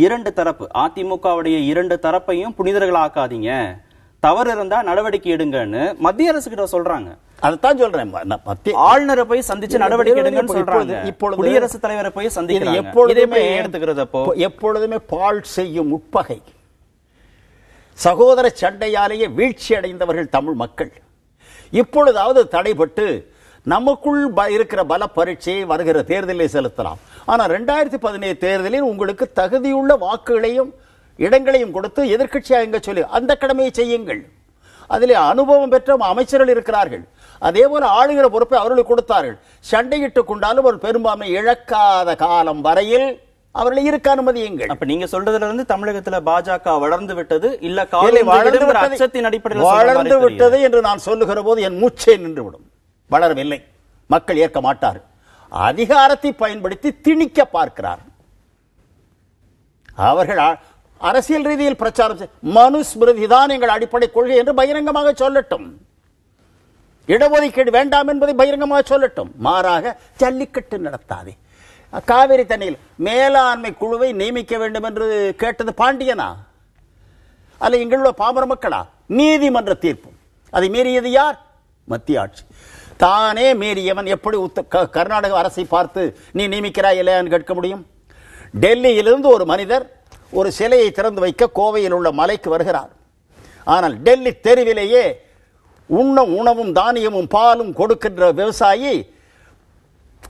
இரண்டு தரப்பு, அதிமுகவுடைய இரண்டு தரப்பையும் புனிதர்கள் ஆக்காதீங்க, தவறு இருந்தா நடவடிக்கை எடுங்கன்னு மத்திய அரசு கிட்ட சொல்றாங்க. அதைத்தான் சொல்றேன். ஆளுநரை போய் சந்திச்சு நடவடிக்கை எடுங்கன்னு சொல்றாங்க. இப்பொழுது குடியரசுத் தலைவரை போய் சந்திக்கிறாங்க. எப்பொழுதுமே எடுத்துக்கிறதப்போ எப்பொழுதுமே பாழ் செய்யும் உட்பகை, சகோதர சண்டையாலேயே வீழ்ச்சி அடைந்தவர்கள் தமிழ் மக்கள். இப்பொழுதாவது தடைபட்டு நமக்குள் இருக்கிற பல பரீட்சையை வருகிற தேர்தலில் செலுத்தலாம். ஆனால் 2017 தேர்தலில் உங்களுக்கு தகுதியுள்ள வாக்குகளையும் இடங்களையும் கொடுத்து எதிர்க்கட்சியாக எங்க சொல்லி அந்த கடமையை செய்யுங்கள். அதிலே அனுபவம் பெற்ற அமைச்சர்கள் இருக்கிறார்கள். அதே போல ஆளுகிற பொறுப்பை அவர்களுக்கு கொடுத்தார்கள். சண்டையிட்டுக் கொண்டாலும் ஒரு பெரும்பான்மை இழக்காத காலம் வரையில் அவர்களை இருக்க அனுமதியுங்கள். அப்ப நீங்க சொல்றதுல இருந்து தமிழகத்துல பாஜக வளர்ந்து விட்டது இல்ல அச்சத்தின் அடிப்படையில் வளர்ந்து விட்டது என்று நான் சொல்லுகிற போது என் மூச்சை நின்றுவிடும். வளரவில்லை, மக்கள் ஏற்க மாட்டார். அதிகாரத்தை பயன்படுத்தி திணிக்க பார்க்கிறார். அவர்கள் அரசியல் ரீதியில் பிரச்சாரம் மனுஸ்மிருதி தான் எங்கள் அடிப்படை கொள்கை என்று பகிரங்கமாக சொல்லட்டும். இடஒதுக்கீடு வேண்டாம் என்பதை பகிரங்கமாக சொல்லட்டும். மாறாக ஜல்லிக்கட்டு நடத்தாதே, காவிரி தண்ணியில் மேலாண்மை குழுவை நியமிக்க வேண்டும் என்று கேட்டது பாண்டியனா அல்ல எங்களுடைய பாமர மக்களா? நீதிமன்ற தீர்ப்பு. அதை மீறியது யார்? மத்திய ஆட்சி. தானே மீறியவன் எப்படி கர்நாடக அரசை பார்த்து நீ நியமிக்கிறாய் இல்லையான்னு கேட்க முடியும்? டெல்லியிலிருந்து ஒரு மனிதர் ஒரு சிலையை திறந்து வைக்க கோவையில் உள்ள மலைக்கு வருகிறார். ஆனால் டெல்லி தெருவிலேயே உணவும் தானியமும் பாலும் கொடுக்கின்ற விவசாயி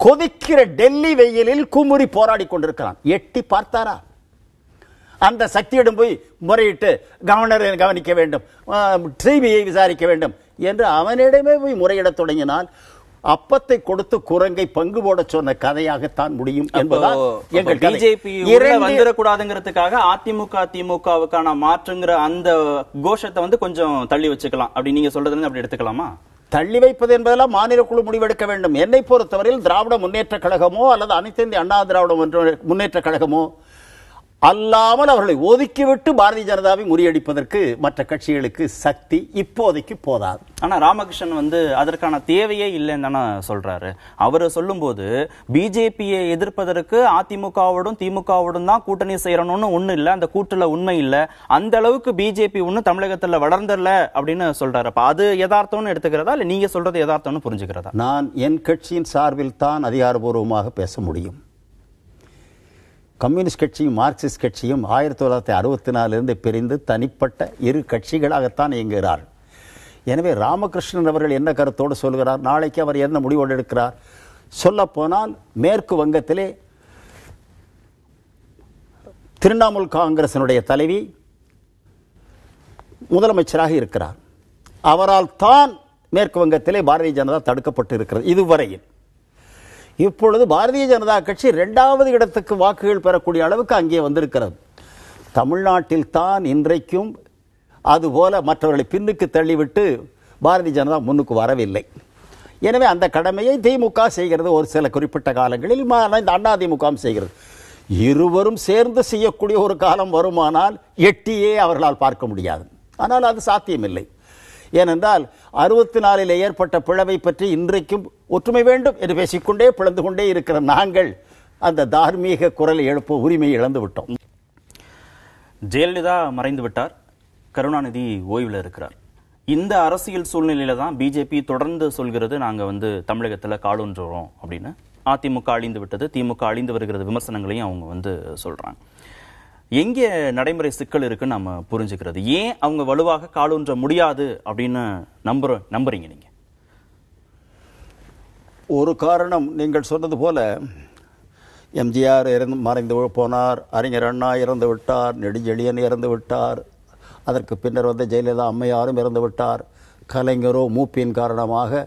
கொதிக்கிற டெல்லி வெயிலில் குமுறி போராடி கொண்டிருக்கிறான். எட்டி பார்த்தாரா? அந்த சக்தியிடம் போய் முறையிட்டு கவர்னரை கவனிக்க வேண்டும், சிபிஐ விசாரிக்க வேண்டும் என்று அவனிடமே போய் முறையிடத் தொடங்கினால் அப்பத்தை கொடுத்து குரங்கை பங்கு போட சொன்ன கதையாகத்தான் முடியும் என்பதால் எங்கள் பிஜேபி வந்துடக்கூடாதுங்கிறதுக்காக அதிமுக திமுகவுக்கான மாற்றுங்கிற அந்த கோஷத்தை கொஞ்சம் தள்ளி வச்சுக்கலாம் அப்படி நீங்க சொல்றது அப்படி எடுத்துக்கலாமா? தள்ளி வைப்பது என்பதெல்லாம் மாநில குழு முடிவெடுக்க வேண்டும். என்னை பொறுத்தவரையில் திராவிட முன்னேற்ற கழகமோ அல்லது அனைத்து இந்திய அண்ணா திராவிட முன்னேற்ற கழகமோ அல்லாமல் அவர்களை ஒதுக்கிவிட்டு பாரதிய ஜனதாவை முறியடிப்பதற்கு மற்ற கட்சிகளுக்கு சக்தி இப்போதைக்கு போதாது. ஆனா ராமகிருஷ்ணன் அதற்கான தேவையே இல்லைன்னு தானே சொல்றாரு. அவர் சொல்லும் போது பிஜேபியை எதிர்ப்பதற்கு அதிமுகவோடும் திமுகவோடும் தான் கூட்டணி செய்யணும்னு ஒண்ணு இல்ல, அந்த கூட்டுல உண்மை இல்ல, அந்த அளவுக்கு பிஜேபி ஒண்ணு தமிழகத்துல வளர்ந்தல அப்படின்னு சொல்றாரு. அப்ப அது யதார்த்தம்னு எடுத்துக்கிறதா இல்ல நீங்க சொல்றது யதார்த்தம்னு புரிஞ்சுக்கிறதா? நான் என் கட்சியின் சார்பில் தான் அதிகாரபூர்வமாக பேச முடியும். கம்யூனிஸ்ட் கட்சியும் மார்க்சிஸ்ட் கட்சியும் 1964 பிரிந்து தனிப்பட்ட இரு கட்சிகளாகத்தான் இயங்குகிறார். எனவே ராமகிருஷ்ணன் அவர்கள் என்ன கருத்தோடு சொல்கிறார், நாளைக்கு அவர் என்ன முடிவோடு எடுக்கிறார்? சொல்லப்போனால் மேற்கு வங்கத்திலே திரிணாமுல் காங்கிரசினுடைய தலைவி முதலமைச்சராக இருக்கிறார். அவரால் தான் மேற்கு வங்கத்திலே பாரதிய ஜனதா தடுக்கப்பட்டு இருக்கிறது இதுவரையில். இப்பொழுது பாரதிய ஜனதா கட்சி 2வது இடத்துக்கு வாக்குகள் பெறக்கூடிய அளவுக்கு அங்கே வந்திருக்கிறது. தமிழ்நாட்டில் தான் இன்றைக்கும் அதுபோல மற்றவர்களை பின்னுக்கு தள்ளிவிட்டு பாரதிய ஜனதா முன்னுக்கு வரவில்லை. எனவே அந்த கடமையை திமுக செய்கிறது. ஒரு சில குறிப்பிட்ட காலங்களில் இந்த அதிமுக செய்கிறது. இருவரும் சேர்ந்து செய்யக்கூடிய ஒரு காலம் வருமானால் எட்டியே அவர்களால் பார்க்க முடியாது. ஆனால் அது சாத்தியமில்லை. ஏனென்றால் 64 ஏற்பட்ட பிளவை பற்றி இன்றைக்கும் ஒற்றுமை வேண்டும் என்று பேசிக்கொண்டே பிளந்து கொண்டே இருக்கிற நாங்கள் அந்த தார்மீக குரலை எழுப்ப உரிமையை இழந்து விட்டோம். ஜெயலலிதா மறைந்து விட்டார், கருணாநிதி ஓய்வில் இருக்கிறார். இந்த அரசியல் சூழ்நிலையில தான் பிஜேபி தொடர்ந்து சொல்கிறது நாங்க தமிழகத்துல காலூன்றுறோம் அப்படின்னு. அதிமுக அழிந்து விட்டது, திமுக அழிந்து வருகிறது விமர்சனங்களையும் அவங்க சொல்றாங்க. எங்கே நடைமுறை சிக்கல் இருக்குன்னு நம்ம புரிஞ்சுக்கிறது? ஏன் அவங்க வலுவாக காலூன்ற முடியாது அப்படின்னு நம்புறீங்க நீங்க? ஒரு காரணம் நீங்கள் சொன்னது போல எம்ஜிஆர் மறைந்து போனார், அறிஞர் அண்ணா இறந்து விட்டார், நெடுஞ்செழியன் இறந்து விட்டார், அதற்கு பின்னர் ஜெயலலிதா அம்மையாரும் இறந்து விட்டார். கலைஞரோ மூப்பின் காரணமாக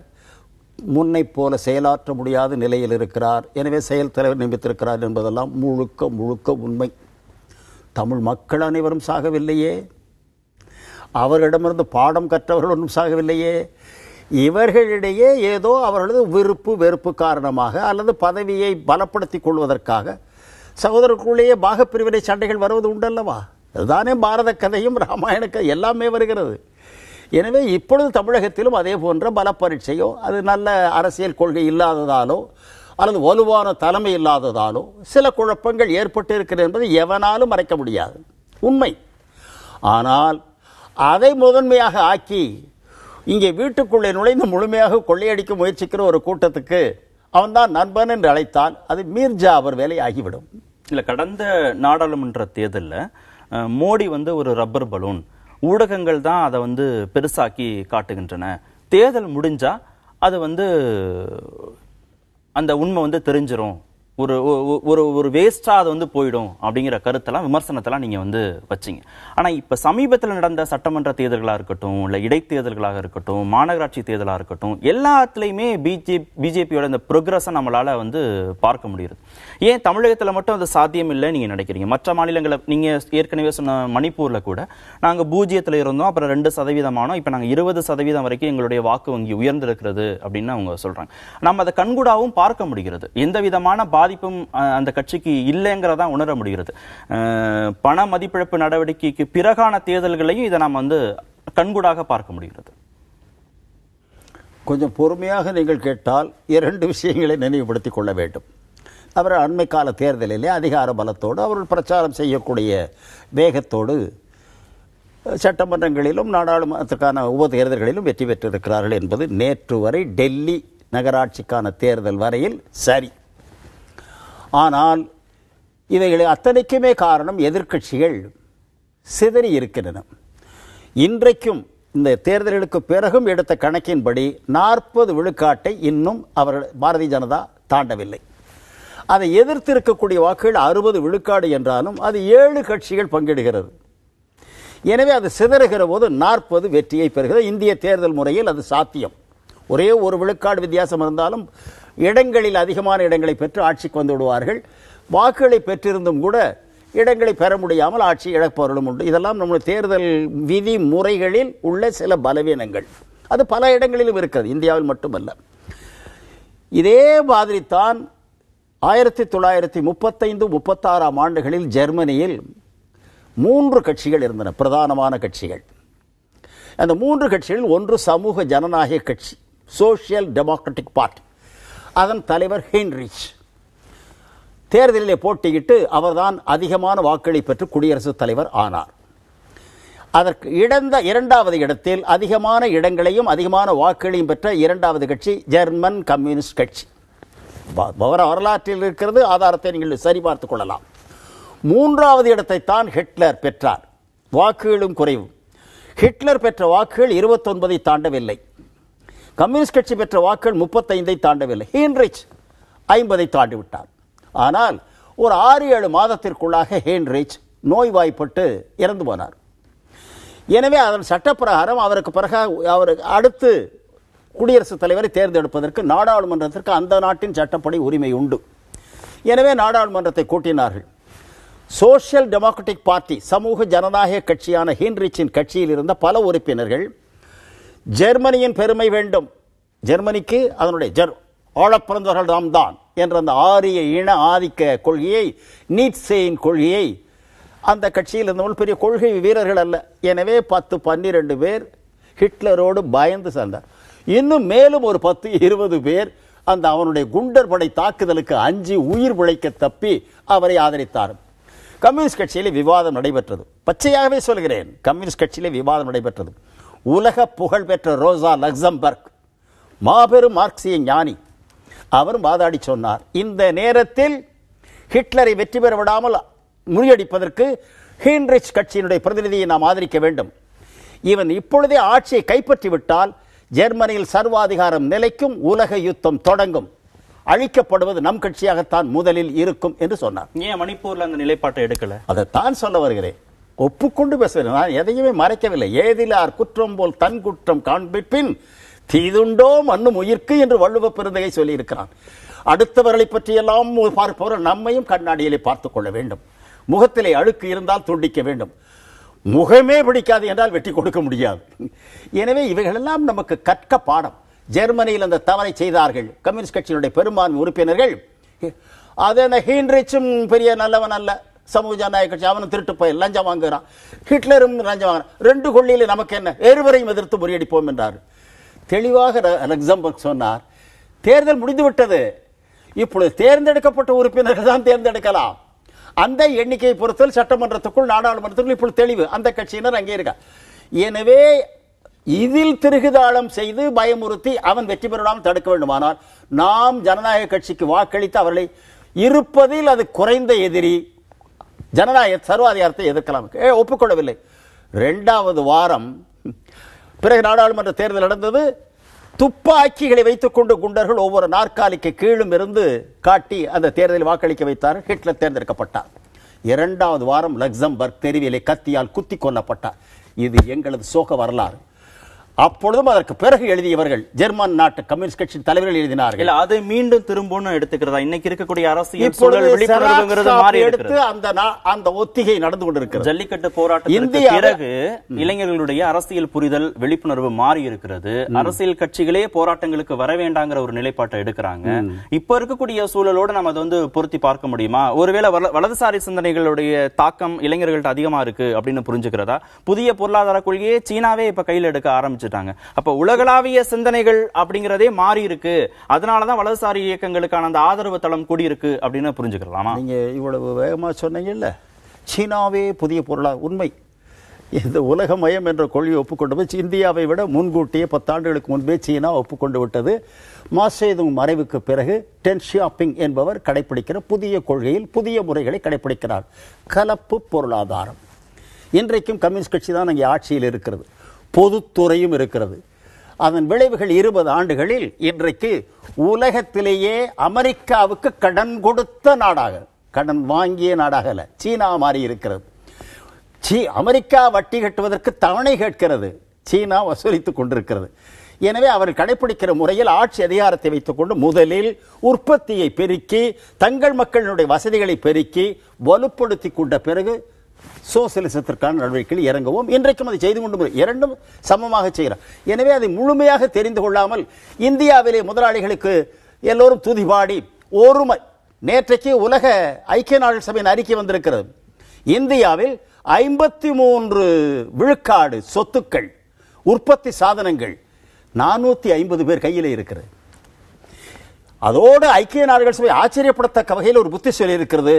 முன்னை போல செயலாற்ற முடியாத நிலையில் இருக்கிறார். எனவே செயல் தலைவர் நியமித்திருக்கிறார் என்பதெல்லாம் முழுக்க முழுக்க உண்மை. தமிழ் மக்கள் அனைவரும் சாகவில்லையே, அவர்களிடமிருந்து பாடம் கற்றவர்கள் ஒன்றும் சாகவில்லையே. இவர்களிடையே ஏதோ அவர்களது விருப்பு வெறுப்பு காரணமாக அல்லது பதவியை பலப்படுத்திக் கொள்வதற்காக சகோதரர்களுக்குள்ளேயே பாகப்பிரிவினை சண்டைகள் வருவது உண்டல்லவா? அதுதானே பாரத கதையும் ராமாயண கதை எல்லாமே வருகிறது. எனவே இப்பொழுது தமிழகத்திலும் அதே போன்ற பல பரீட்சையோ அது நல்ல அரசியல் கொள்கை இல்லாததாலோ அல்லது வலுவான தலைமை இல்லாததாலோ சில குழப்பங்கள் ஏற்பட்டு இருக்கிறது என்பதை எவனாலும் மறைக்க முடியாது, உண்மை. ஆனால் அதை முதன்மையாக ஆக்கி இங்கே வீட்டுக்குள்ளே நுழைந்து முழுமையாக கொள்ளையடிக்க முயற்சிக்கிற ஒரு கூட்டத்துக்கு அவன்தான் நண்பன் என்று அழைத்தால் அது மீர்ஜா அவர் வேலை ஆகிவிடும். இல்ல, கடந்த நாடாளுமன்ற தேர்தலில் மோடி ஒரு ரப்பர் பலூன், ஊடகங்கள் தான் அதை பெருசாக்கி காட்டுகின்றன, தேர்தல் முடிஞ்சா அது அந்த உண்மை தெரிஞ்சிரும், ஒரு ஒரு ஒரு வேஸ்டா அது போயிடும் அப்படிங்கிற கருத்தெல்லாம் விமர்சனத்தெல்லாம் நீங்க வச்சீங்க. ஆனா இப்ப சமீபத்தில் நடந்த சட்டமன்ற தேர்தல்களா இருக்கட்டும், இல்ல இடைத்தேர்தல்களாக இருக்கட்டும், மாநகராட்சி தேர்தலா இருக்கட்டும், எல்லாத்துலயுமே பிஜேபியோட இந்த ப்ரோக்ரஸை நம்மளால பார்க்க முடியுது. ஏன் தமிழகத்துல மட்டும் அது சாத்தியம் இல்லை நீங்க நினைக்கிறீங்க? மற்ற மாநிலங்களை நீங்க ஏற்கனவே சொன்ன மணிப்பூர்ல கூட நாங்க 0% இருந்தோம், அப்புறம் 2% ஆனோம், இப்ப நாங்க 20% வரைக்கும் எங்களுடைய வாக்கு வங்கி உயர்ந்திருக்கிறது அப்படின்னு அவங்க சொல்றாங்க. நம்ம அதை கண்கூடாவும் பார்க்க முடிகிறது. எந்த விதமான பாதிப்பும் அந்த கட்சிக்கு இல்லைங்கிறதா உணர முடிகிறது. பண மதிப்பிழப்பு நடவடிக்கைக்கு பிறகான தேர்தல்களையும் இதை நாம் கண்கூடாக பார்க்க முடிகிறது. கொஞ்சம் பொறுமையாக நீங்கள் கேட்டால் 2 விஷயங்களை நினைவுபடுத்திக் கொள்ள வேண்டும். அவர் அண்மை கால தேர்தலிலே அதிகார பலத்தோடு அவர்கள் பிரச்சாரம் செய்யக்கூடிய வேகத்தோடு சட்டமன்றங்களிலும் நாடாளுமன்றத்துக்கான உப தேர்தல்களிலும் வெற்றி பெற்றிருக்கிறார்கள் என்பது நேற்று வரை டெல்லி நகராட்சிக்கான தேர்தல் வரையில் சரி. ஆனால் இவைகளை அத்தனைக்குமே காரணம் எதிர்க்கட்சிகள் சிதறி இருக்கின்றன. இன்றைக்கும் இந்த தேர்தல்களுக்கு பிறகும் எடுத்த கணக்கின்படி 40 விழுக்காட்டை இன்னும் அவர்கள் பாரதிய ஜனதா தாண்டவில்லை. அதை எதிர்த்து இருக்கக்கூடிய வாக்குகள் 60 விழுக்காடு என்றாலும் அது 7 கட்சிகள் பங்கிடுகிறது. எனவே அது சிதறுகிற போது 40 வெற்றியை பெறுகிறது. இந்திய தேர்தல் முறையில் அது சாத்தியம். ஒரே ஒரு விழுக்காடு வித்தியாசம் இருந்தாலும் இடங்களில் அதிகமான இடங்களை பெற்று ஆட்சிக்கு வந்து விடுவார்கள். வாக்குகளை பெற்றிருந்தும் கூட இடங்களை பெற முடியாமல் ஆட்சி இழப்பவர்களும் உண்டு. இதெல்லாம் நம்முடைய தேர்தல் விதி முறைகளில் உள்ள சில பலவீனங்கள். அது பல இடங்களிலும் இருக்கிறது, இந்தியாவில் மட்டுமல்ல. இதே மாதிரித்தான் 1935-36 ஆண்டுகளில் ஜெர்மனியில் 3 கட்சிகள் இருந்தன, பிரதானமான கட்சிகள். அந்த 3 கட்சிகளில் ஒன்று சமூக ஜனநாயக கட்சி, சோசியல் டெமோக்ராட்டிக் பார்ட்டி. அதன் தலைவர் ஹென்ரிச் தேர்தலிலே போட்டியிட்டு அவர்தான் அதிகமான வாக்குகளை பெற்று குடியரசுத் தலைவர் ஆனார். அதற்கு இரண்டாவது இடத்தில் அதிகமான இடங்களையும் அதிகமான வாக்குகளையும் பெற்ற 2வது கட்சி ஜெர்மன் கம்யூனிஸ்ட் கட்சி. வரலாற்றில் இருக்கிறது, ஆதாரத்தை நீங்கள் சரிபார்த்துக் கொள்ளலாம். 3வது இடத்தை தான் ஹிட்லர் பெற்றார், வாக்குகளும் குறைவு. ஹிட்லர் பெற்ற வாக்குகள் 29 தாண்டவில்லை. கம்யூனிஸ்ட் கட்சி பெற்ற வாக்குகள் 35 தாண்டவில்லை. ஹென்ரிச் 50 தாண்டி விட்டார். ஆனால் ஒரு 6-7 மாதத்திற்குள்ளாக ஹென்ரிச் நோய்வாய்ப்பட்டு இறந்து போனார். எனவே அதன் சட்டப்பிரகாரம் அவருக்கு பிறகு அவருக்கு அடுத்து குடியரசுத் தலைவரை தேர்ந்தெடுப்பதற்கு நாடாளுமன்றத்திற்கு அந்த நாட்டின் சட்டப்படி உரிமை உண்டு. எனவே நாடாளுமன்றத்தை கூட்டினார்கள். சோசியல் டெமோக்ராட்டிக் பார்ட்டி, சமூக ஜனநாயக கட்சியான ஹென்ரிச்சின் கட்சியில் இருந்த பல உறுப்பினர்கள் ஜெர்மனியின் பெருமை வேண்டும், ஜெர்மனிக்கு அதனுடைய ஆழப்பிறந்தவர்கள் நாம் தான் என்ற அந்த ஆரிய இன ஆதிக்க கொள்கையை, நீட்சேயின் கொள்கையை, அந்த கட்சியில் இருந்தவர்கள் பெரிய கொள்கை வீரர்கள் அல்ல. எனவே 10-12 பேர் ஹிட்லரோடு பயந்து சேர்ந்தார். இன்னும் மேலும் ஒரு 10-20 பேர் அந்த அவனுடைய குண்டர் படை தாக்குதலுக்கு அஞ்சி உயிர் பிழைக்க தப்பி அவரை ஆதரித்தார். கம்யூனிஸ்ட் கட்சியிலே விவாதம் நடைபெற்றது. பச்சையாகவே சொல்கிறேன், கம்யூனிஸ்ட் கட்சியிலே விவாதம் நடைபெற்றது. உலக புகழ்பெற்ற ரோசா லக்சம்பர்க், மாபெரும் மார்க்சிய ஞானி, அவர் வாதாடி சொன்னார், இந்த நேரத்தில் ஹிட்லரை வெற்றி பெற விடாமல் முறியடிப்பதற்கு ஹென்ரிச் கட்சியினுடைய பிரதிநிதியை நாம் ஆதரிக்க வேண்டும். இவன் இப்பொழுதே ஆட்சியை கைப்பற்றிவிட்டால் ஜெர்மனியில் சர்வாதிகாரம் நிலைக்கும், உலக யுத்தம் தொடங்கும், அழிக்கப்படுவது நம் கட்சியாகத்தான் முதலில் இருக்கும் என்று சொன்னார். ஏன் மணிப்பூர்ல அந்த நிலைப்பாட்டை எடுக்கல? அதைத்தான் சொல்ல வருகிறேன். ஒப்புக்கொண்டு பேசுகிறேன், நான் எதையுமே மறைக்கவில்லை. ஏதிலார் குற்றம் போல் தன் குற்றம் காண்பிப்பின் தீதுண்டோ மண்ணும் உயிர்க்கு என்று வள்ளுவ பெருந்தகை சொல்லி இருக்கிறான். அடுத்தவர்களை பற்றியெல்லாம் பார்ப்பவர் நம்மையும் கண்ணாடியிலே பார்த்துக் கொள்ள வேண்டும். முகத்திலே அழுக்கு இருந்தால் துண்டிக்க வேண்டும், முகமே பிடிக்காது என்றால் வெட்டி கொடுக்க முடியாது. எனவே இவைகளெல்லாம் நமக்கு கற்க பாடம். ஜெர்மனியில் அந்த தவறை செய்தார்கள் கம்யூனிஸ்ட் கட்சியினுடைய பெரும்பான்மை உறுப்பினர்கள். அது ஹென்ரிச்சும் பெரிய நல்லவன் அல்ல, சமூக ஜனநாயக கட்சி அவனும் திருட்டு போய் லஞ்சம் வாங்குகிறான், ஹிட்லரும் லஞ்சம் வாங்குறான், 2 கொள்ளையில நமக்கு என்ன, இருவரையும் எதிர்த்து முறியடிப்போம் என்றார். தெளிவாக லக்சம்பர்க் சொன்னார், தேர்தல் முடிந்துவிட்டது, இப்பொழுது தேர்ந்தெடுக்கப்பட்ட உறுப்பினர்கள் தான் தேர்ந்தெடுக்கலாம். அந்த எண்ணிக்கையை பொறுத்தல் சட்டமன்றத்துக்குள் நாடாளுமன்றத்துக்குள் இப்பொழுது தெளிவு. அந்த கட்சியினர் அங்கே இருக்க. எனவே இதில் திருகுதாளம் செய்து பயமுறுத்தி அவன் வெற்றி பெறாமல் தடுக்க வேண்டுமானால் நாம் ஜனநாயக கட்சிக்கு வாக்களித்து அவர்களை இருப்பதில் அது குறைந்த எதிரி ஜனநாயக சர்வாதிகாரத்தை எதிர்க்கலாம். ஒப்புக்கொள்ளவில்லை. 2வது வாரம் பிறகு நாடாளுமன்ற தேர்தல் நடந்தது. துப்பாக்கிகளை வைத்துக் கொண்டு குண்டர்கள் ஒவ்வொரு நாற்காலிக்கு கீழும் இருந்து காட்டி அந்த தேர்தலில் வாக்களிக்க வைத்தார்கள். ஹிட்லர் தேர்ந்தெடுக்கப்பட்டார். 2வது வாரம் லக்சம்பர்க் தெருவிலே கத்தியால் குத்தி கொல்லப்பட்டார். இது எங்களது சோக வரலாறு. அப்பொழுதும் அதற்கு பிறகு எழுதியவர்கள் ஜெர்மன் நாட்டு கம்யூனிஸ்ட் கட்சி தலைவர்கள் எழுதினார்கள். அதை மீண்டும் திரும்பவும் எடுத்துக்கிறதா இன்னைக்கு இருக்கக்கூடிய அரசியல் சூழல் விழிப்புணர்வுங்கிறது மாறி எடுத்து அந்த ஒத்திகை நடந்து கொண்டிருக்கிறது. ஜல்லிக்கட்டு போராட்டத்திற்கு பிறகு இளைஞர்களுடைய அரசியல் புரிதல் விழிப்புணர்வு மாறி இருக்கிறது. அரசியல் கட்சிகளே போராட்டங்களுக்கு வர வேண்டாங்கிற ஒரு நிலைப்பாட்டை எடுக்கிறாங்க. இப்ப இருக்கக்கூடிய சூழலோடு நம்ம அதை பொருத்தி பார்க்க முடியுமா? ஒருவேளை வலதுசாரி சிந்தனைகளுடைய தாக்கம் இளைஞர்கள்ட்ட அதிகமா இருக்கு அப்படின்னு புரிஞ்சுக்கிறதா? புதிய பொருளாதார கொள்கையை சீனாவே இப்ப கையில் எடுக்க ஆரம்பிச்சு. அப்ப உலகளாவிய சிந்தனைகள் அப்படிங்கறதே மாறி இருக்கு. அதனாலதான் வலதுசாரி இயக்கங்களுக்கான அந்த ஆதரவு தளம் கூடி இருக்கு அப்படின்னு புரிஞ்சுக்கலாமா? நீங்க இவ்வளவு வேகமா சொன்னீங்கல்ல, சீனாவே புதிய பொருளாதார உண்மை. இந்த உலகமயம் என்ற கொள்கையை ஒப்புக்கொண்டு இந்தியாவை விட முன்கூட்டியே 10 ஆண்டுகளுக்கு முன்பே சீனா ஒப்புக்கொண்டு விட்டது. மாசேதுங் மறைவுக்கு பிறகு டென் ஷியாப்பிங் என்பவர் கடைபிடிக்கிற புதிய கொள்கையில் புதிய முறைகளை கடைபிடிக்கிறார். கலப்பு பொருளாதாரம். இன்றைக்கும் கம்யூனிஸ்ட் கட்சி தான் அங்கே ஆட்சியில் இருக்கிறது. பொதுத்துறையும் இருக்கிறது. அதன் விளைவுகள் 20 ஆண்டுகளில் இன்றைக்கு உலகத்திலேயே அமெரிக்காவுக்கு கடன் கொடுத்த நாடாக, கடன் வாங்கிய நாடாக சீனா மாறி இருக்கிறது. அமெரிக்கா வட்டி கட்டுவதற்கு தவணை கேட்கிறது, சீனா வசூலித்துக் கொண்டிருக்கிறது. எனவே அவர்கள் கடைபிடிக்கிற முறையில் ஆட்சி அதிகாரத்தை வைத்துக் கொண்டு முதலில் உற்பத்தியை பெருக்கி தங்கள் மக்களுடைய வசதிகளை பெருக்கி வலுப்படுத்தி கொண்ட பிறகு சோசியலிசத்திற்கான நடவடிக்கையில் இறங்குவோம். இன்றைக்கும் அதை செய்து கொண்டு இரண்டும் சமமாக செய்கிறார். எனவே அதை முழுமையாக தெரிந்து கொள்ளாமல் இந்தியாவிலே முதலாளிகளுக்கு எல்லோரும் துதிபாடி ஒருமை. நேற்றைக்கு உலக ஐக்கிய நாடுகள் சபையின் அறிக்கை வந்திருக்கிறது. இந்தியாவில் 53 விழுக்காடு சொத்துக்கள் உற்பத்தி சாதனங்கள் 450 பேர் கையில் இருக்கிறது. அதோடு ஐக்கிய நாடுகள் சபை ஆச்சரியப்படத்தக்க வகையில் ஒரு புத்தி சொல்லி இருக்கிறது.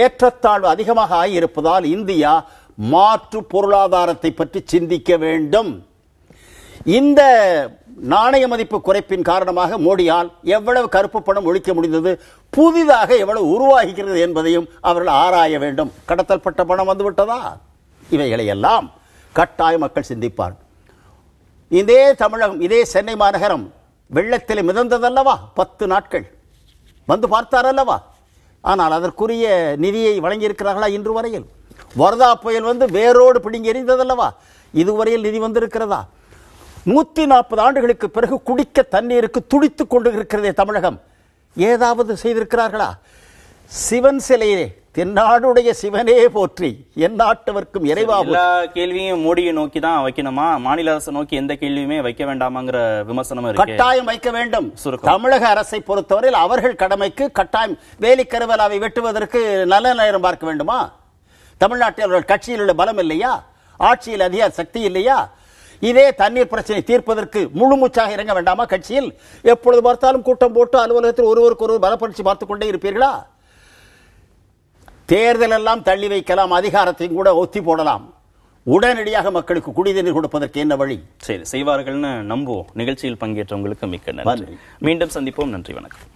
ஏற்றத்தாழ்வு அதிகமாக ஆகியிருப்பதால் இந்தியா மாற்று பொருளாதாரத்தை பற்றி சிந்திக்க வேண்டும். இந்த நாணய மதிப்பு குறைப்பின் காரணமாக மோடியால் எவ்வளவு கருப்பு பணம் ஒழிக்க முடிந்தது, புதிதாக எவ்வளவு உருவாகிறது என்பதையும் அவர்கள் ஆராய வேண்டும். கடத்தல்பட்ட பணம் வந்துவிட்டதா? இவைகளை எல்லாம் கட்டாய மக்கள் சிந்திப்பார். இதே தமிழகம், இதே சென்னை மாநகரம் வெள்ளத்தில் மிதந்ததல்லவா 10 நாட்கள் வந்து பார்த்தார் அல்லவா? ஆனால் அதற்குரிய நிதியை வழங்கியிருக்கிறார்களா இன்று வரையில்? வர்தா புயல் வந்து வேரோடு பிடுங்கி எறிந்ததல்லவா? இதுவரையில் நிதி வந்திருக்கிறதா? 140 ஆண்டுகளுக்கு பிறகு குடிக்க தண்ணீருக்கு துடித்துக் கொண்டு இருக்கிறதே தமிழகம். ஏதாவது செய்திருக்கிறார்களா? சிவன் சிலையே தென்னாடுடைய சிவனே போற்றி எந்நாட்டவர்க்கும் இறைவா. எல்லா கேள்வியும் மோடியை நோக்கி தான் வைக்கணுமா? மாநில அரசை நோக்கி எந்த கேள்வியுமே வைக்க வேண்டாமாங்கிற விமர்சனம் கட்டாயம் வைக்க வேண்டும். தமிழக அரசை பொறுத்தவரையில் அவர்கள் கடமைக்கு கட்டாயம் வேலிக்கருவலாவை வெட்டுவதற்கு நல்ல நேரம் பார்க்க வேண்டுமா? தமிழ்நாட்டில் அவர்கள் கட்சியில் உள்ள பலம் இல்லையா? ஆட்சியில் அதிகார சக்தி இல்லையா? இதே தண்ணீர் பிரச்சனை தீர்ப்பதற்கு முழுமூச்சாக இறங்க வேண்டாமா கட்சியில்? எப்பொழுது பார்த்தாலும் கூட்டம் போட்டு அலுவலகத்தில் ஒருவருக்கு ஒருவர் பலப்பரிச்சு பார்த்துக் கொண்டே இருப்பீர்களா? தேர்தல் எல்லாம் தள்ளி வைக்கலாம், அதிகாரத்தையும் கூட ஒத்தி போடலாம். உடனடியாக மக்களுக்கு குடிநீர் கொடுப்பதற்கு என்ன வழி? சரி, செய்வார்கள்னு நம்புவோம். நிகழ்ச்சியில் பங்கேற்றவங்களுக்கு மிக்க நன்றி. மீண்டும் சந்திப்போம். நன்றி, வணக்கம்.